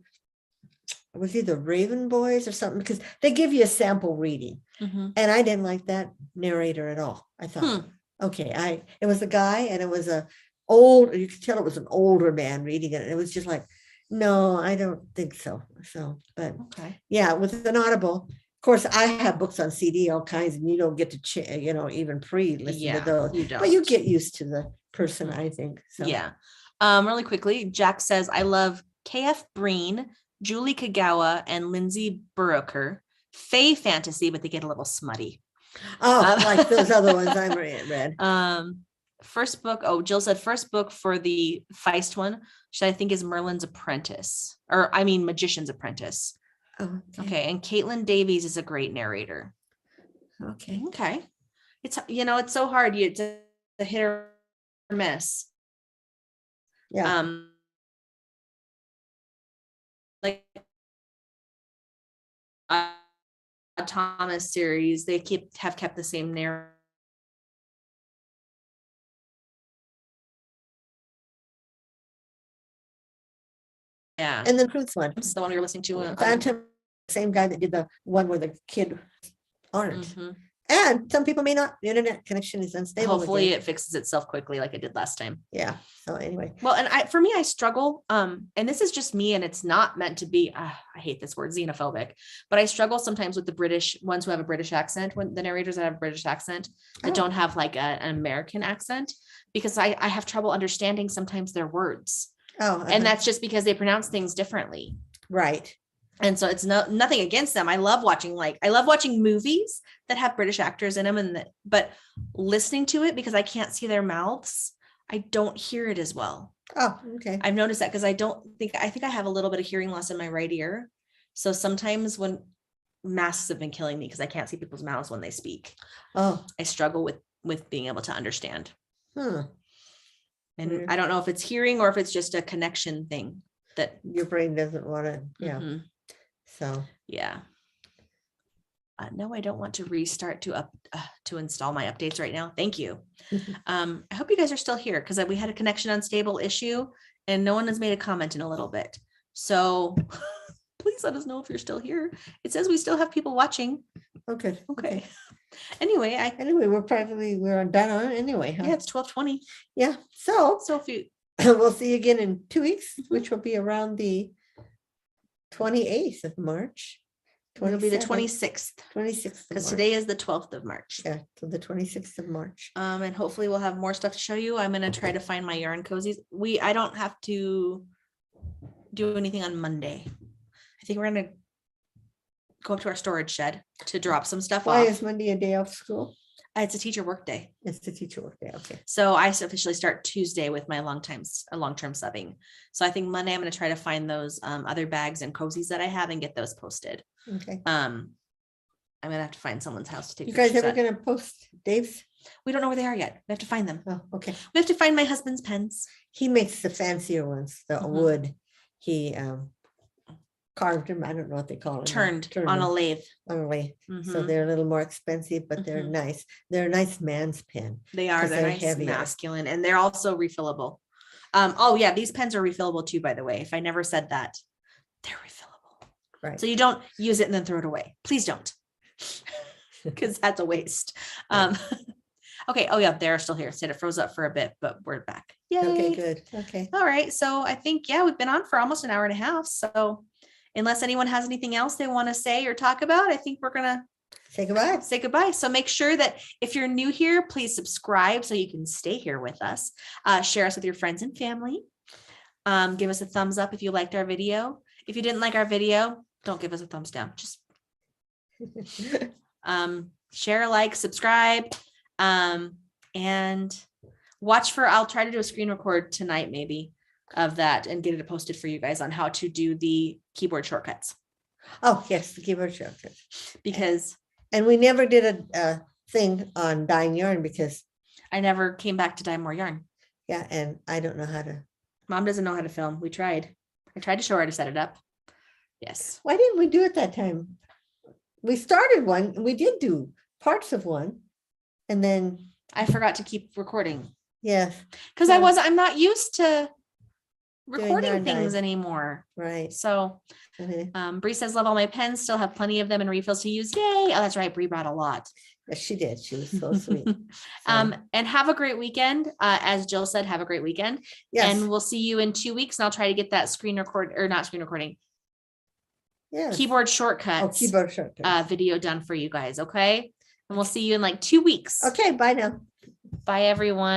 it was either Raven Boys or something, because they give you a sample reading. Mhm. And I didn't like that narrator at all. I thought, okay, it was a guy and it was you could tell it was an older man reading it. And it was just like, no, I don't think so. So, but Okay. yeah, with an Audible, of course, I have books on CD, all kinds, and you don't get to, even pre-listen Yeah, to those. you don't. But you get used to the person, I think. So Yeah. Really quickly, Jack says, I love KF Breen, Julie Kagawa, and Lindsay Buroker. Fae fantasy, but they get a little smutty. Oh, like those other ones I read. First book. Oh, Jill said first book for the Feist one, which I think is Merlin's Apprentice, Magician's Apprentice. Oh, Okay. And Caitlin Davies is a great narrator. Okay. Okay. It's so hard. It's a hit or miss. Yeah. Like Thomas series, they have kept the same narrative. Yeah. And the Fruits one. It's the one we were listening to. Phantom, same guy that did the one where the kid orange. Mhm. And some people may not, the internet connection is unstable. Hopefully again. it fixes itself quickly like it did last time. Yeah. So anyway. Well, and for me, I struggle, and this is just me, and it's not meant to be, I hate this word, xenophobic, but I struggle sometimes with the British ones who have a British accent, when the narrators that have a British accent that don't have like an American accent, because I have trouble understanding sometimes their words. Oh, And that's just because they pronounce things differently. right. And so it's nothing against them. I love watching movies that have British actors in them, but listening to it, because I can't see their mouths, I don't hear it as well. Oh, okay. I've noticed that because I think I have a little bit of hearing loss in my right ear. So sometimes when masks have been killing me because I can't see people's mouths when they speak. Oh, I struggle with being able to understand. huh. And Weird. I don't know if it's hearing or if it's just a connection thing that Your brain doesn't want to. Yeah. Mhm. So Yeah. No, I don't want to restart to install my updates right now. Thank you. I hope you guys are still here because we had a connection unstable issue and no one has made a comment in a little bit. So please let us know if you're still here. It says we still have people watching. okay. Okay. Anyway, Anyway, we're done on it anyway. Huh? yeah, it's 12:20. Yeah. So So if you we'll see you again in 2 weeks, which will be around the 28th of March. it'll be the 26th. 26th because today is the 12th of March. Yeah, so the 26th of March. And hopefully we'll have more stuff to show you. I'm going to try to find my yarn cozies. I don't have to do anything on Monday. I think we're going to go up to our storage shed to drop some stuff Why off. is Monday a day off school? It's a teacher work day. It's the teacher work day. Okay. So I officially start Tuesday with my long-term subbing. So I think Monday I'm going to try to find those other bags and cozies that I have and get those posted. Okay. I'm going to have to find someone's house to take You guys pictures ever at. going to post Dave's? We don't know where they are yet. We have to find them. Oh, okay. We have to find my husband's pens. He makes the fancier ones, the Mhm. wood. He carved them. I don't know what they call them. Turned on a them lathe. on a lathe. So Mhm. they're a little more expensive, but they're Mhm. nice. They're a nice man's pen. They are. 'cause They're they're nice, heavier. masculine, and they're also refillable. Oh yeah, these pens are refillable too, by the way. If I never said that, they're refillable. Right. So you don't use it and then throw it away. Please don't. Because that's a waste. Okay. Oh yeah, they're still here. Said it froze up for a bit, but we're back. Yay. Okay, good. Okay. All right. So I think, yeah, we've been on for almost an hour and a half. So unless anyone has anything else they want to say or talk about, I think we're going to Say goodbye. say goodbye. So make sure that if you're new here, please subscribe so you can stay here with us. Share us with your friends and family. Give us a thumbs up if you liked our video. If you didn't like our video, don't give us a thumbs down. Just share, like, subscribe, and watch for, I'll try to do a screen record tonight maybe of that and get it posted for you guys on how to do the keyboard shortcuts. Oh, yes, the keyboard shortcut. Because And we never did a thing on dyeing yarn because, I never came back to dye more yarn. yeah, and I don't know how to. Mom doesn't know how to film. We tried. I tried to show her how to set it up. Yes. Why didn't we do it that time? We started one, we did do parts of one, and then, I forgot to keep recording yes, because Yeah. I'm not used to Doing recording yarn things dye. anymore. right. So Okay. Bree says, love all my pens, still have plenty of them and refills to use. Yay. Oh, that's right. Bree brought a lot. Yes, she did. She was so sweet. So, And have a great weekend. As Jill said, have a great weekend. yes, And we'll see you in 2 weeks. And I'll try to get that screen record or not screen recording, yes. keyboard Oh, shortcuts keyboard shortcut. video done for you guys. Okay. And we'll see you in like 2 weeks. Okay, bye now. Bye, everyone.